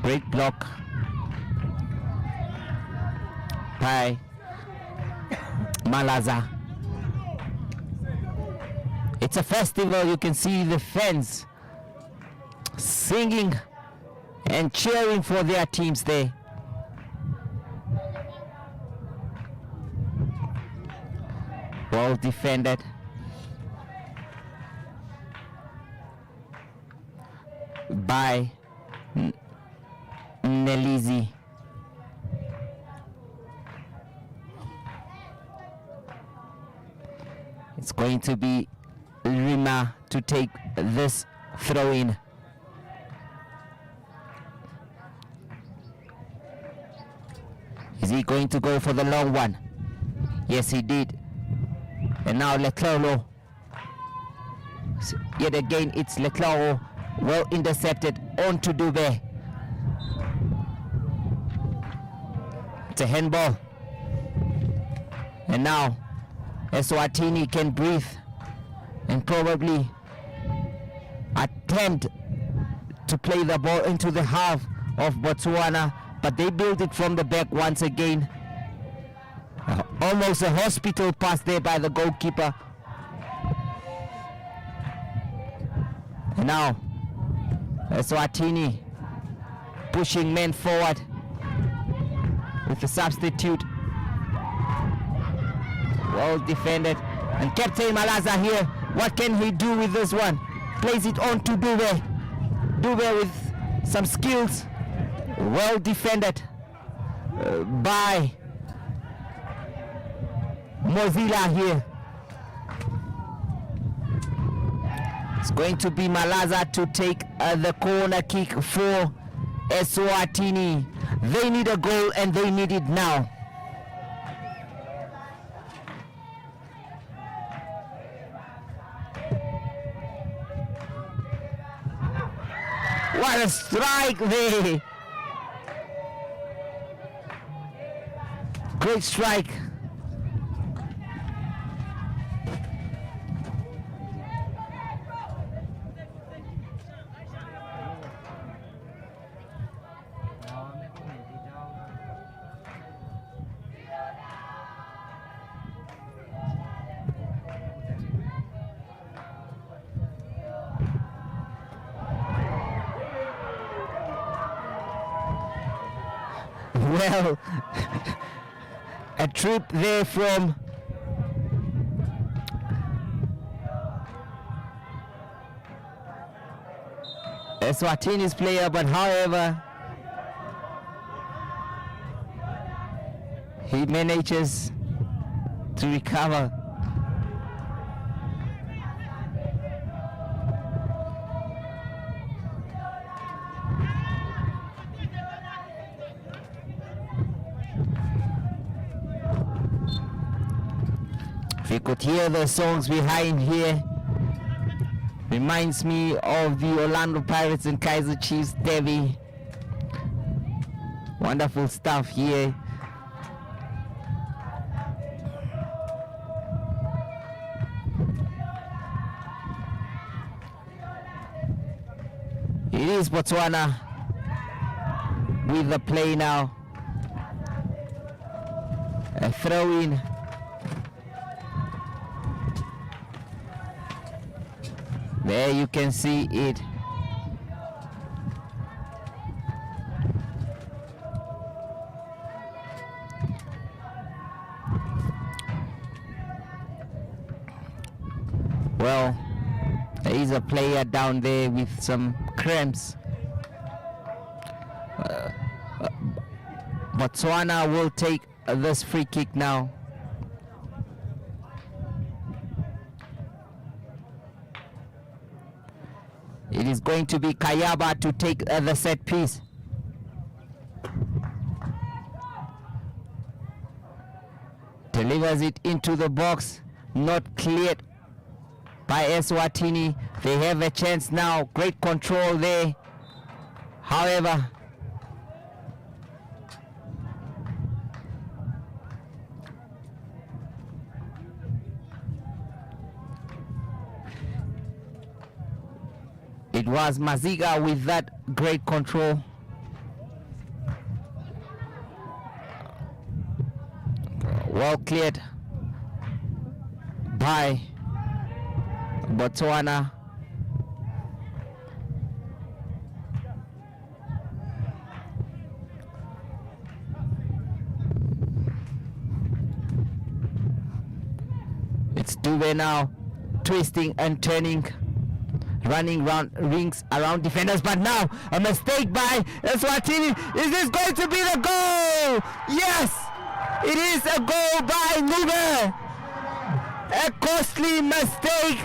Great block by Malaza. It's a festival. You can see the fans singing and cheering for their teams there. Well defended. By Nelizi. It's going to be Rima to take this throw in. Is he going to go for the long one? Yes, he did. And now Leclerc. Yet again, it's Leclerc. Well intercepted onto Dube. It's a handball. And now Eswatini can breathe and probably attempt to play the ball into the half of Botswana, but they build it from the back once again. Almost a hospital pass there by the goalkeeper. And now Eswatini pushing men forward with the substitute Well defended. And Captain Malaza here. What can he do with this one? Plays it on to Dube. Dube with some skills. Well defended by Mozilla here. It's going to be Malaza to take the corner kick for Eswatini. They need a goal and they need it now. What a strike there. Great strike. Well, a trip there from Eswatini's player, but however, he manages to recover. If you could hear the songs behind here, reminds me of the Orlando Pirates and Kaizer Chiefs derby. Wonderful stuff here. It is Botswana with the play now. A throw in. There you can see it. Well, there is a player down there with some cramps. Botswana will take this free kick now. It is going to be Kayaba to take the set piece. Delivers it into the box, not cleared by Eswatini. They have a chance now. Great control there. However, it was Maziga with that great control. Well cleared by Botswana. It's Dube now, twisting and turning, running round rings around defenders, but now a mistake by Eswatini. Is this going to be the goal? Yes, it is a goal by Nube. A costly mistake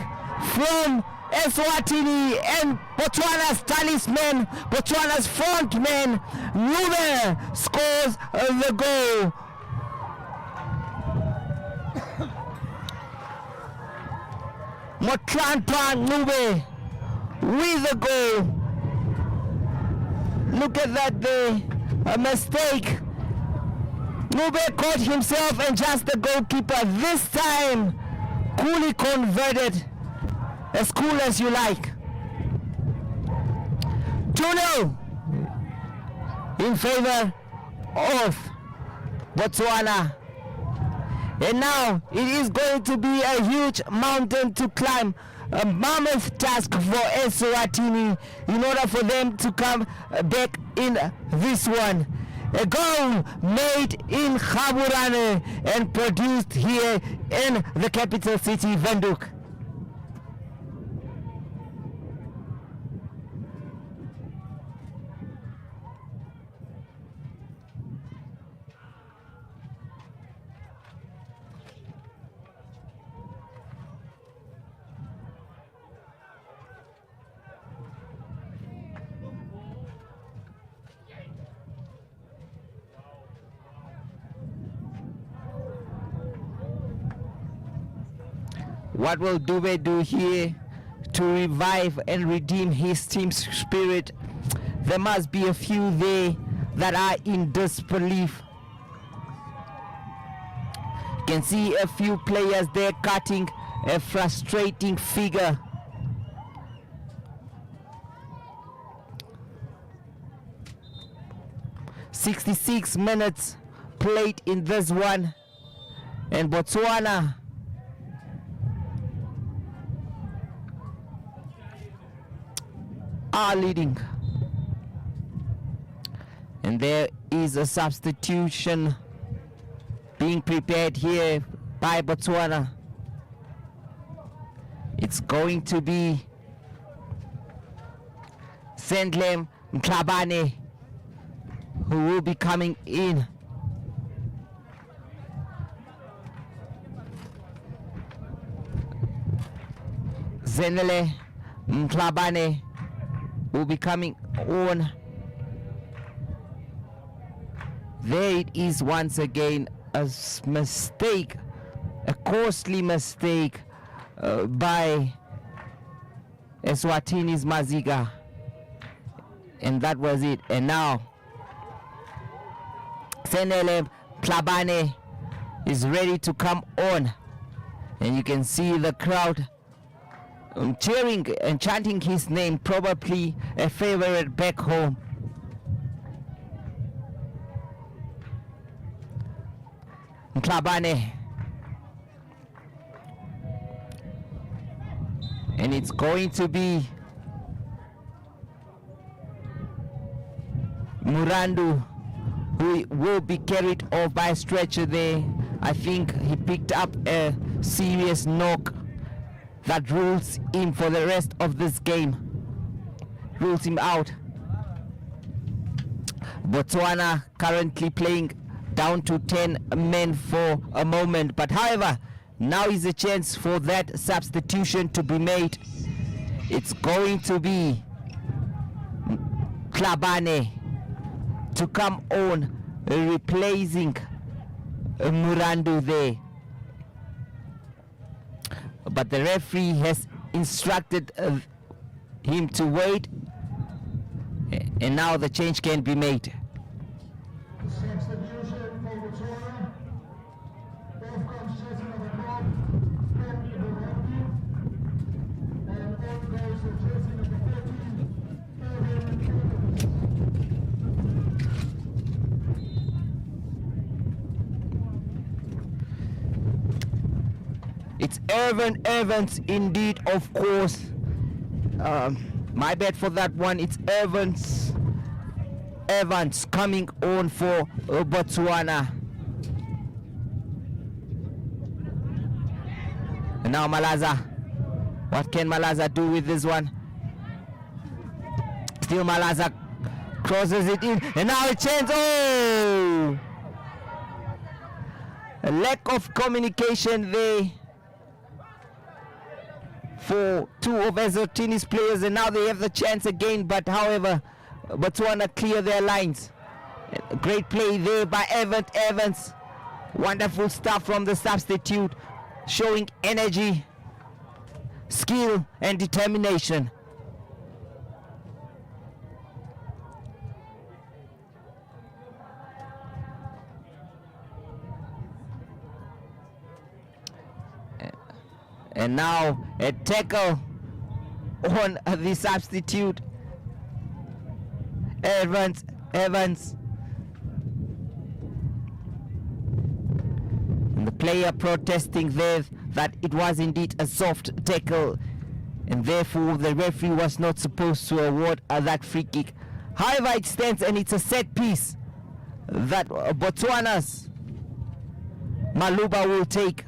from Eswatini and Botswana's talisman, Botswana's front man, Nube scores the goal. Motlantwa Nube with the goal. Look at that there, a mistake. Nube caught himself and just the goalkeeper this time coolly converted, as cool as you like. 2-0 in favor of Botswana. And now it is going to be a huge mountain to climb, a mammoth task for Eswatini in order for them to come back in this one. A goal made in Gaborone and produced here in the capital city, Windhoek. What will Dube do here to revive and redeem his team's spirit? There must be a few there that are in disbelief. You can see a few players there cutting a frustrating figure. "66 minutes played in this one, and Botswana are leading." And there is a substitution being prepared here by Botswana. It's going to be Sendlem Mhlabane who will be coming in. Zenele Mhlabane will be coming on. There it is once again, a mistake, a costly mistake by Eswatini's Maziga, and that was it. And now Senele Mhlabane is ready to come on, and you can see the crowd cheering and chanting his name, probably a favorite back home. Mhlabane, and it's going to be Murandu who will be carried off by a stretcher there. I think he picked up a serious knock that rules him for the rest of this game, rules him out. Botswana currently playing down to 10 men for a moment, but however, now is a chance for that substitution to be made. It's going to be Mhlabane to come on, replacing Murandu there. But the referee has instructed him to wait, and now the change can be made. Substitution for Botswana. Off comes jersey number 12, and on goes the jersey number 13, It's Irvin Evans indeed, of course. My bad for that one. It's Evans coming on for Botswana. And now Malaza. What can Malaza do with this one? Still Malaza crosses it in, and now a chance. Oh! A lack of communication there for two of Eswatini's players, and now they have the chance again, but however, Botswana clear their lines. Great play there by Evans. Wonderful stuff from the substitute, showing energy, skill and determination. And now a tackle on the substitute. Evans. And the player protesting there that it was indeed a soft tackle, and therefore the referee was not supposed to award that free kick. However, it stands, and it's a set piece that Botswana's Maluba will take.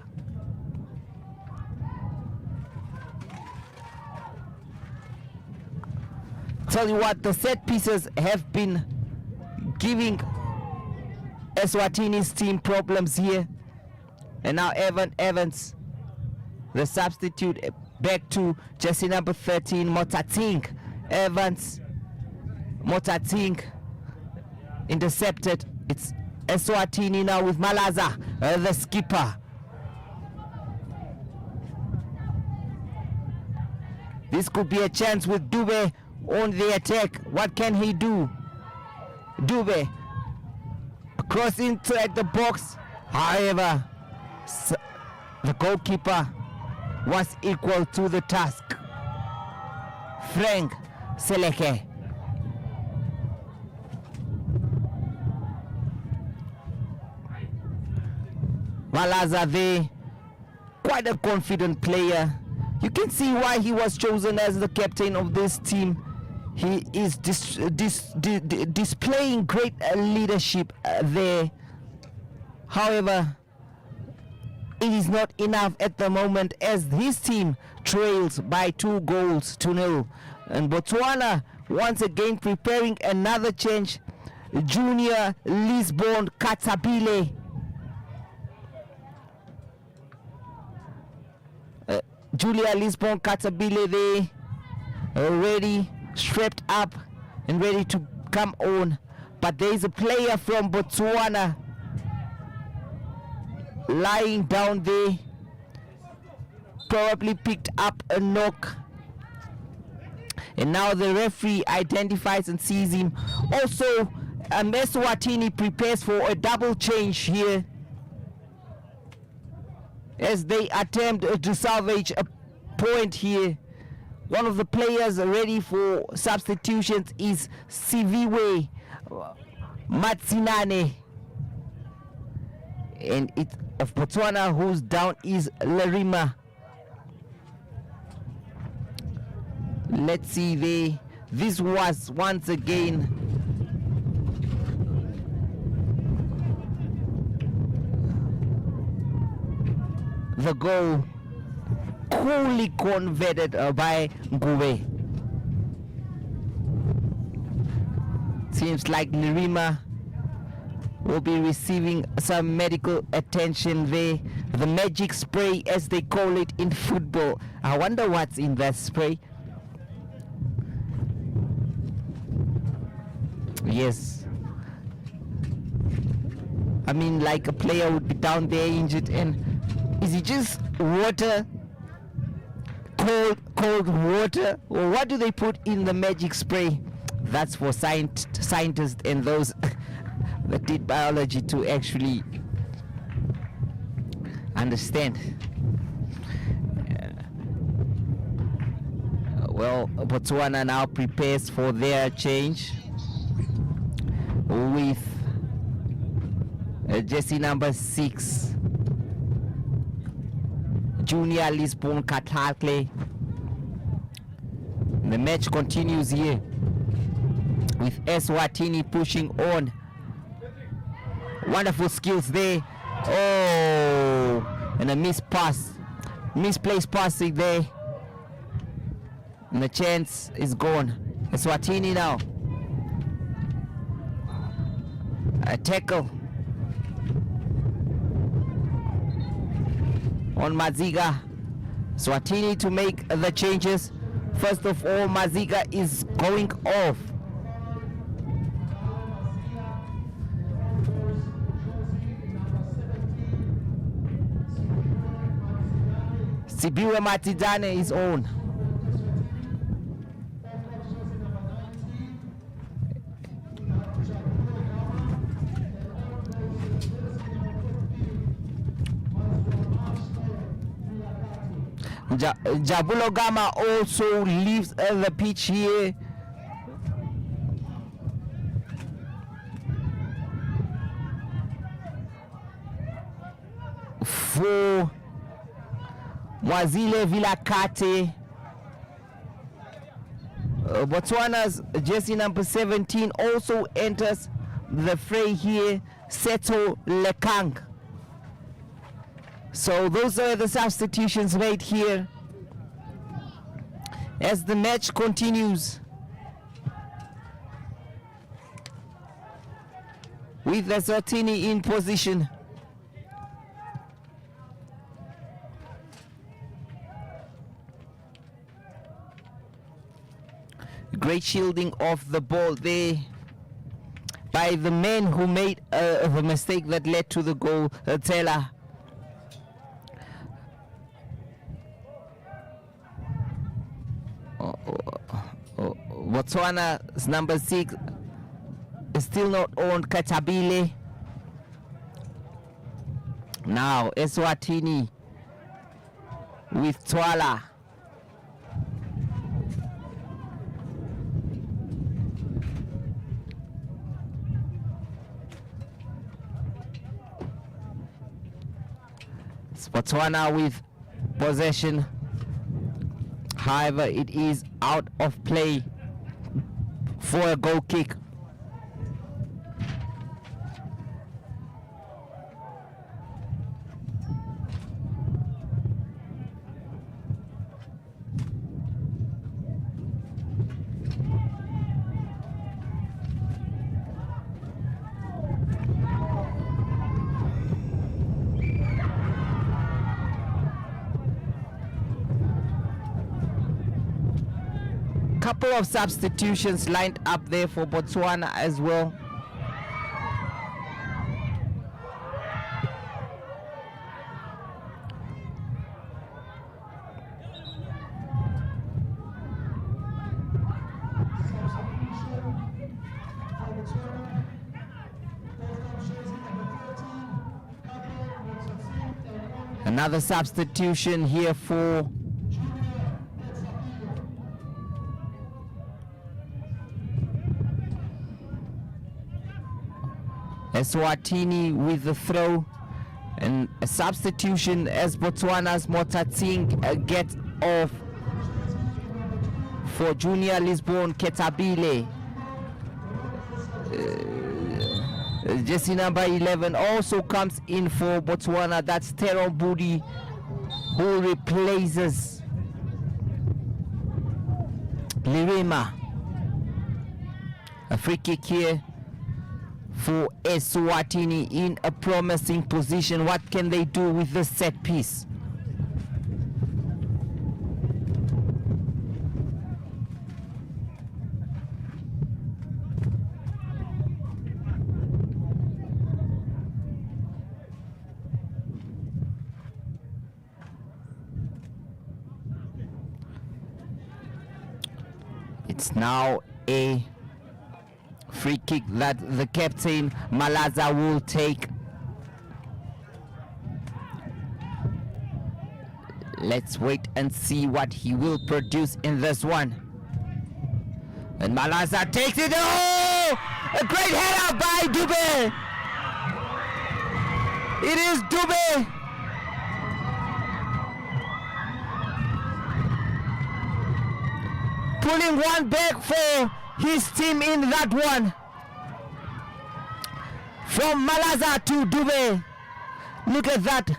Tell you what, the set pieces have been giving Eswatini's team problems here. And now Evan Evans, the substitute, back to jersey number 13, Motating. Evans, Motating intercepted. It's Eswatini now with Malaza, the skipper. This could be a chance with Dube on the attack. What can he do? Dube cross inside the box. However, the goalkeeper was equal to the task. Frank Seleke. Malaza there, quite a confident player. You can see why he was chosen as the captain of this team. He is displaying great leadership there. However, it is not enough at the moment as his team trails by 2-0. And Botswana once again preparing another change. Junior Lisbon Katabile. Julia Lisbon Katabile there, already strapped up and ready to come on. But there is a player from Botswana lying down there, probably picked up a knock. And now the referee identifies and sees him. Also, Eswatini prepares for a double change here, as they attempt to salvage a point here. One of the players ready for substitutions is Siviwe Matsinane. And it's of Botswana. Who's down is Larima. Let's see there. This was once again the goal coolly converted by Ngube. Seems like Lirima will be receiving some medical attention there. The magic spray, as they call it in football. I wonder what's in that spray. Yes. I mean, like a player would be down there injured, and is it just water, cold water, or what do they put in the magic spray? That's for scientists and those that did biology to actually understand. Well, Botswana now prepares for their change with jersey number 6, Junior Lisbon Katlakle. The match continues here with Eswatini pushing on. Wonderful skills there. Oh, and a misplaced passing there. And the chance is gone. Eswatini now. A tackle on Maziga. Eswatini to make the changes. First of all, Maziga is going off. Sibiwe Matidane is on. Jabulo Gama also leaves the pitch here. For Mwazile Vilakate. Botswana's jersey number 17 also enters the fray here, Seto Lekang. So those are the substitutions made here as the match continues, with Eswatini in position. Great shielding of the ball there by the men who made the mistake that led to the goal, Taylor. Botswana's number 6 is still not on, Katabile. Now Eswatini with Twala. Botswana with possession. However, it is out of play for a goal kick. Couple of substitutions lined up there for Botswana as well. Another substitution here for Eswatini with the throw, and a substitution as Botswana's Motatsing gets off for Junior Lisbon Ketabile. Jersey number 11 also comes in for Botswana. That's Tero Budi, who replaces Lirima. A free kick here for Eswatini in a promising position. What can they do with the set piece? It's now a free kick that the captain Malaza will take. Let's wait and see what he will produce in this one. And Malaza takes it. Oh! A great header by Dube. It is Dube. Pulling one back for his team in that one. From Malaza to Dube. Look at that.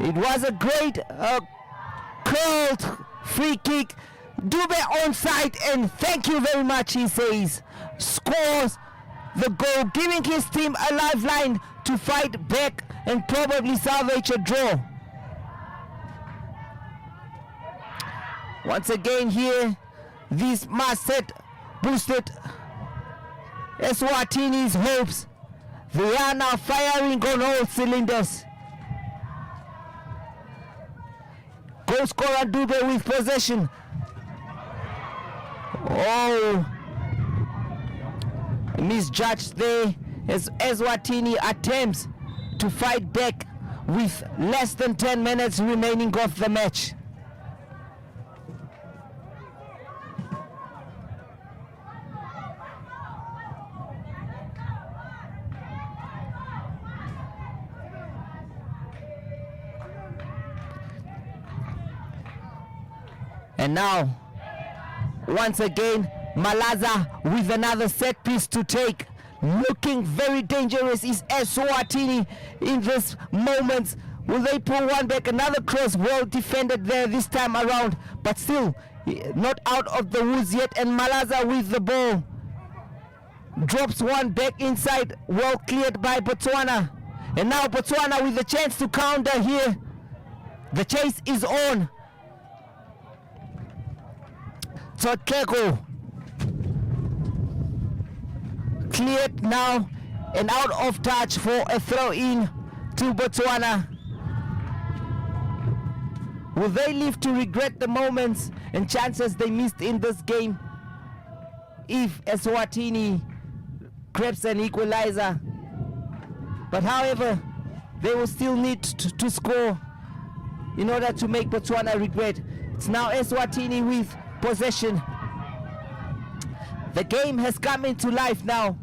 It was a great curled free kick. Dube onside, and thank you very much, he says. Scores the goal, giving his team a lifeline to fight back and probably salvage a draw. Once again here, this must-set boosted Eswatini's hopes. They are now firing on all cylinders. Goal scorer Dube with possession. Oh, misjudged there as Eswatini attempts to fight back with less than 10 minutes remaining of the match. And now, once again, Malaza with another set piece to take. looking very dangerous is Eswatini in this moment. Will they pull one back? Another cross, well defended there this time around, but still not out of the woods yet. And Malaza with the ball drops one back inside, well cleared by Botswana. And now Botswana with the chance to counter here. The chase is on. Toteko cleared now and out of touch for a throw in to Botswana. Will they live to regret the moments and chances they missed in this game if Eswatini grabs an equalizer? But however, they will still need to score in order to make Botswana regret. It's now Eswatini with possession. The game has come into life now.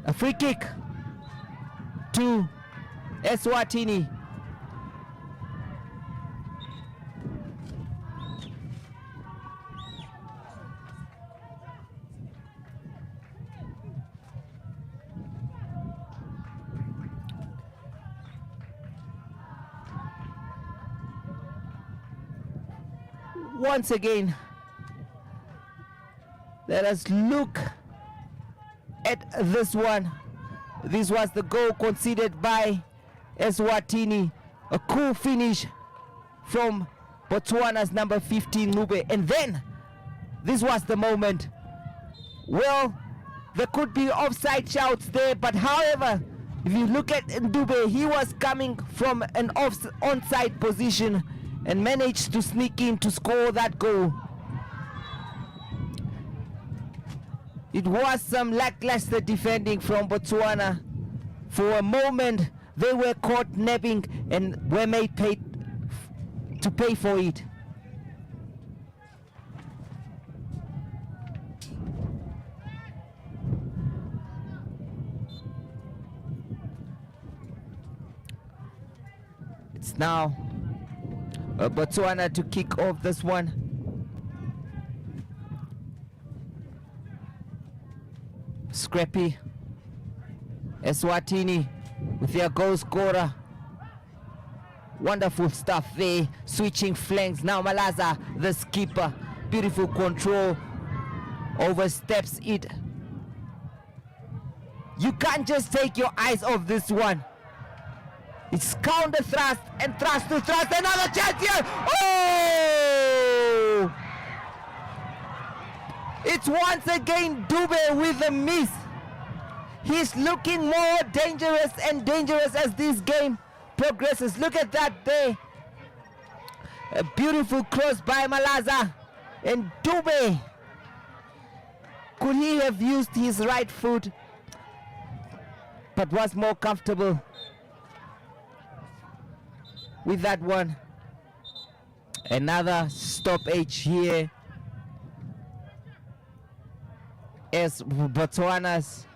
A free kick to Eswatini. Once again, let us look at this one. This was the goal conceded by Eswatini. A cool finish from Botswana's number 15, Lube. And then, this was the moment. Well, there could be offside shouts there, but however, if you look at Ndube, he was coming from an onside position and managed to sneak in to score that goal. It was some lackluster defending from Botswana. For a moment, they were caught napping and were made to pay for it. It's now Botswana to kick off this one. Scrappy Eswatini with their goal scorer. Wonderful stuff there, switching flanks. Now Malaza, the skipper, beautiful control, oversteps it. You can't just take your eyes off this one. It's counter thrust and thrust to thrust. Another chance here. Oh! It's once again Dube with a miss. He's looking more dangerous and dangerous as this game progresses. Look at that there. A beautiful cross by Malaza. And Dube, could he have used his right foot but was more comfortable with that one. Another stoppage here as Botswana's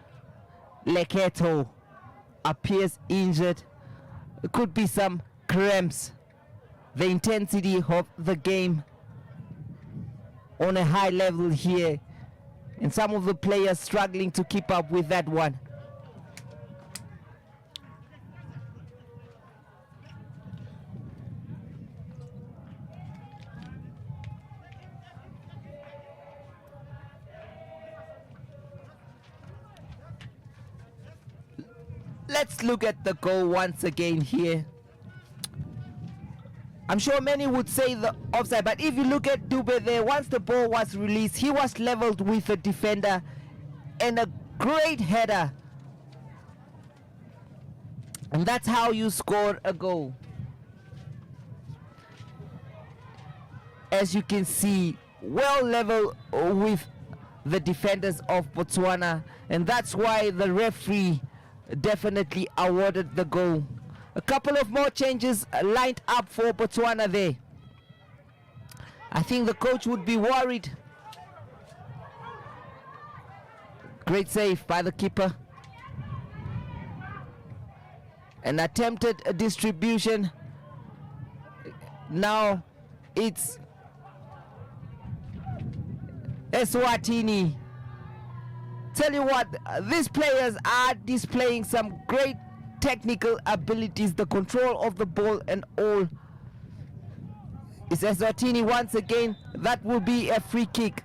Leketo appears injured. It could be some cramps. The intensity of the game on a high level here, and some of the players struggling to keep up with that one. Let's look at the goal once again here. I'm sure many would say the offside, but if you look at Dube there, once the ball was released, he was leveled with a defender and a great header. And that's how you score a goal. As you can see, well level with the defenders of Botswana, and that's why the referee definitely awarded the goal. A couple of more changes lined up for Botswana there. I think the coach would be worried. Great save by the keeper. An attempted distribution. Now it's Eswatini Tell you what, these players are displaying some great technical abilities, the control of the ball and all. It's Eswatini once again. That will be a free kick.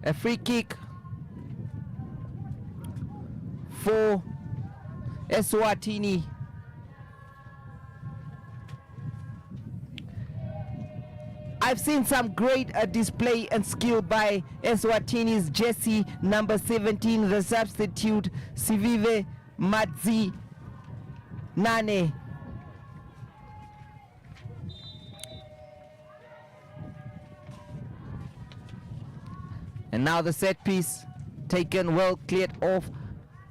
A free kick for Eswatini. I've seen some great display and skill by Eswatini's jersey number 17, the substitute Sivive Madzi Nane. And now the set piece taken, well cleared off.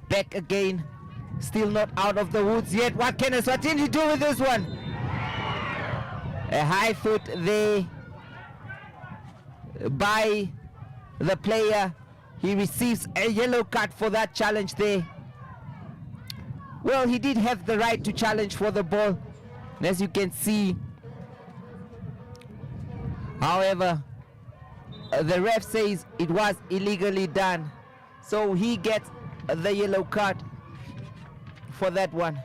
Back again, still not out of the woods yet. What can Eswatini do with this one? A high foot there by the player. He receives a yellow card for that challenge there. Well, he did have the right to challenge for the ball, and as you can see. However, the ref says it was illegally done, so he gets the yellow card for that one.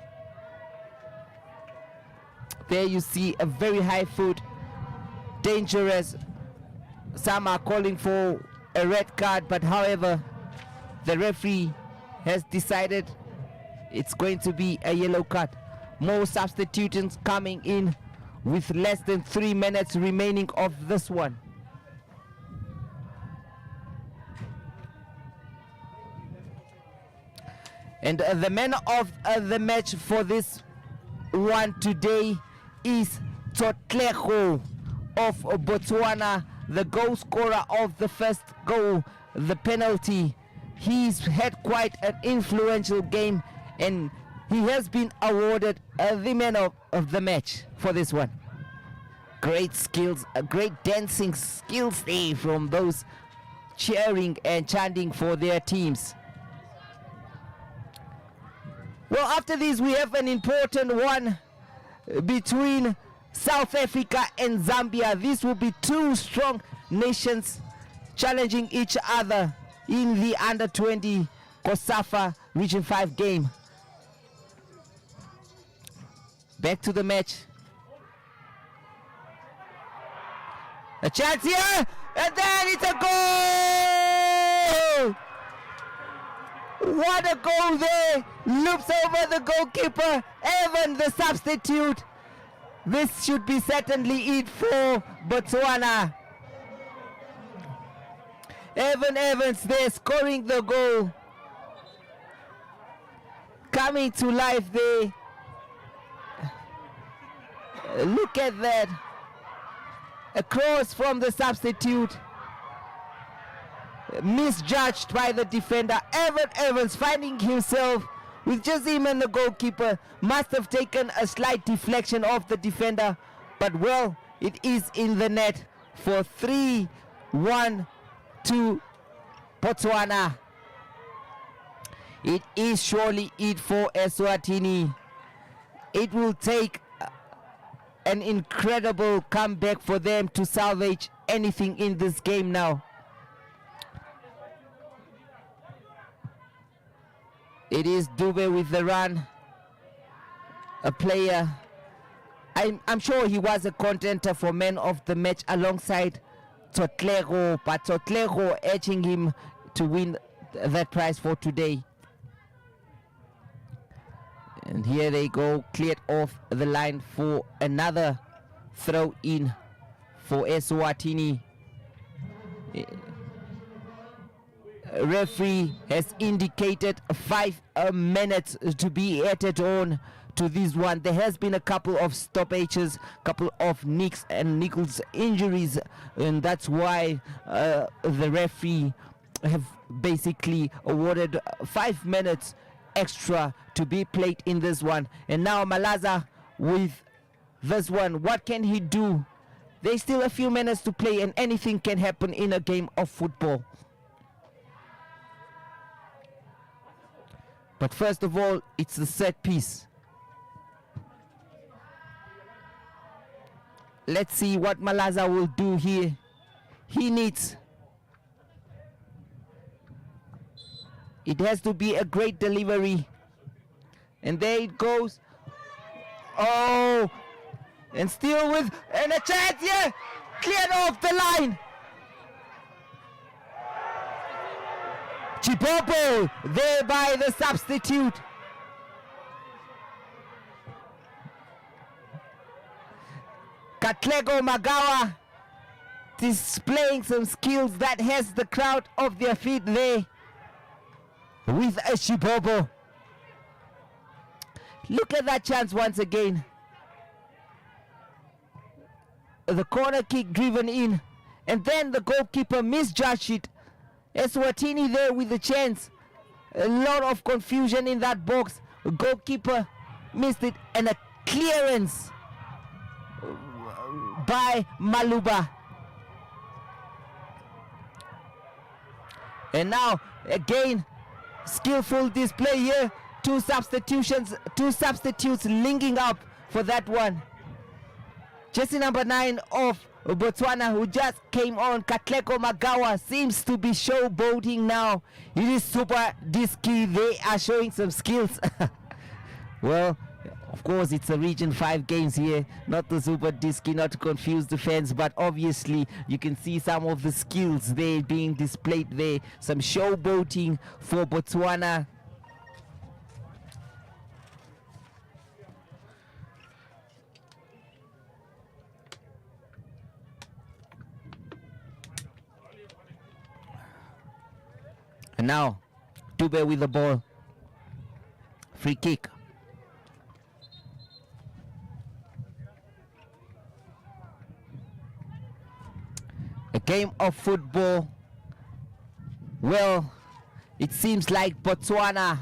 There you see a very high foot, dangerous. Some are calling for a red card, but however, the referee has decided it's going to be a yellow card. More substitutions coming in with less than 3 minutes remaining of this one. And the man of the match for this one today is Totleho of Botswana, the goal scorer of the first goal, the penalty. He's had quite an influential game, and he has been awarded the man of the match for this one. Great skills, great dancing skills there from those cheering and chanting for their teams. Well, after this we have an important one between South Africa and Zambia. These will be two strong nations challenging each other in the under-20 COSAFA Region 5 game. Back to the match. A chance here, and then it's a goal! What a goal there! Loops over the goalkeeper. Evan, the substitute. This should be certainly it for Botswana. Evan Evans there scoring the goal. Coming to life there. Look at that. A cross from the substitute. Misjudged by the defender. Evan Evans finding himself with just him and the goalkeeper. Must have taken a slight deflection of the defender, but well, it is in the net for 3-1 to Botswana. It is surely it for Eswatini. It will take an incredible comeback for them to salvage anything in this game now. It is Dube with the run. A player, I'm sure he was a contender for man of the match alongside Totlego, but Totlego edging him to win that prize for today. And here they go, cleared off the line for another throw in for Eswatini. Referee has indicated 5 minutes to be added on to this one. There has been a couple of stoppages, couple of nicks and nickels injuries, and that's why the referee have basically awarded 5 minutes extra to be played in this one. And now Malaza with this one. What can he do? There's still a few minutes to play, and anything can happen in a game of football. But first of all, it's the set piece. Let's see what Malaza will do here. He needs... It has to be a great delivery. And there it goes. Oh! And still with... And a chance here! Cleared off the line! Chipopo there by the substitute. Katlego Magawa displaying some skills that has the crowd off their feet there with a Chipopo. Look at that chance once again. The corner kick driven in, and then the goalkeeper misjudged it. Eswatini there with the chance. A lot of confusion in that box. The goalkeeper missed it, and a clearance by Maluba. And now again, skillful display here. Two substitutes linking up for that one. Jersey number 9 of Botswana, who just came on, Katlego Magawa, seems to be showboating now. It is super disky. They are showing some skills. Well, of course, it's a Region 5 games here, not the super disky, not to confuse the fans, but obviously you can see some of the skills there being displayed there. Some showboating for Botswana. And now, Dube with the ball. Free kick. A game of football. Well, it seems like Botswana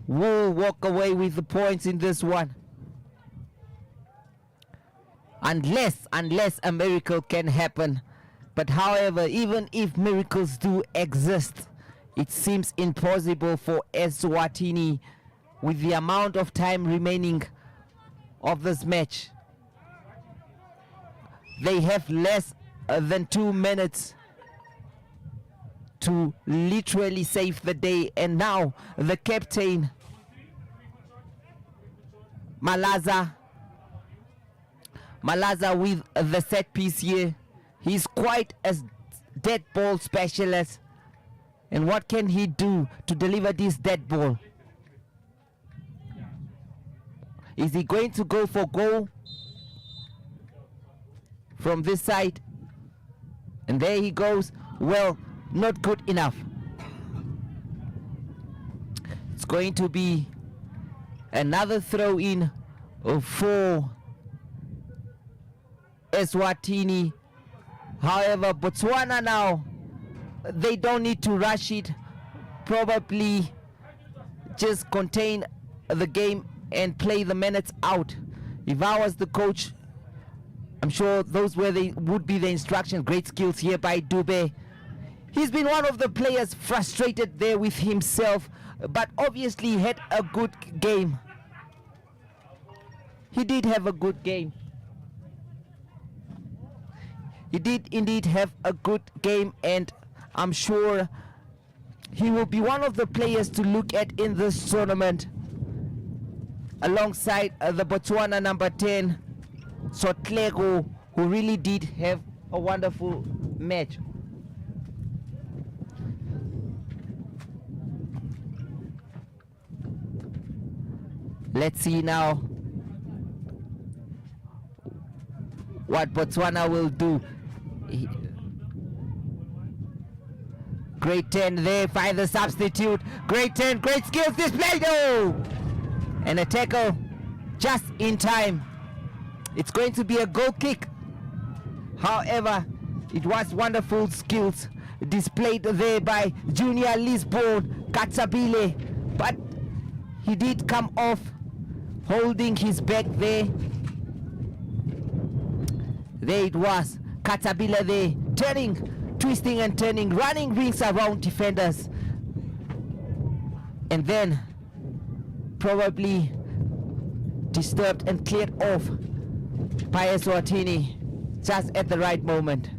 will walk away with the points in this one. Unless a miracle can happen. But however, even if miracles do exist, it seems impossible for Eswatini with the amount of time remaining of this match. They have less than 2 minutes to literally save the day. And now the captain, Malaza with the set piece here. He's quite a dead ball specialist. And what can he do to deliver this dead ball? Is he going to go for goal from this side? And there he goes. Well, not good enough. It's going to be another throw in for Eswatini. However, Botswana now, they don't need to rush it. Probably just contain the game and play the minutes out. If I was the coach, I'm sure those would be the instructions. Great skills here by Dube. He's been one of the players frustrated there with himself, but obviously had a good game. He did have a good game. He did indeed have a good game, and I'm sure he will be one of the players to look at in this tournament, alongside the Botswana number 10, Sotlego, who really did have a wonderful match. Let's see now what Botswana will do. Great 10 there by the substitute. Great 10, great skills displayed. Oh! And a tackle just in time. It's going to be a goal kick. However, it was wonderful skills displayed there by Junior Lisbon Katsabile. But he did come off holding his back there. There it was. Katsabile there, turning, twisting and turning, running rings around defenders. And then probably disturbed and cleared off by Eswatini. just at the right moment.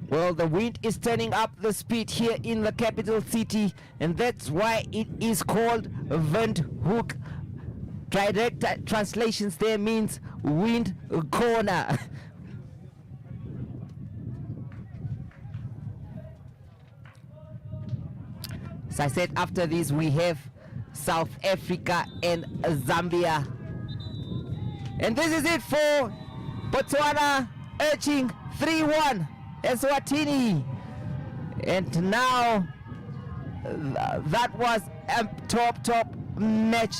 Well, the wind is turning up the speed here in the capital city, and that's why it is called Windhoek. Direct translations there means wind corner. As I said, after this we have South Africa and Zambia. And this is it for Botswana urging 3-1 Eswatini. And now that was a top match.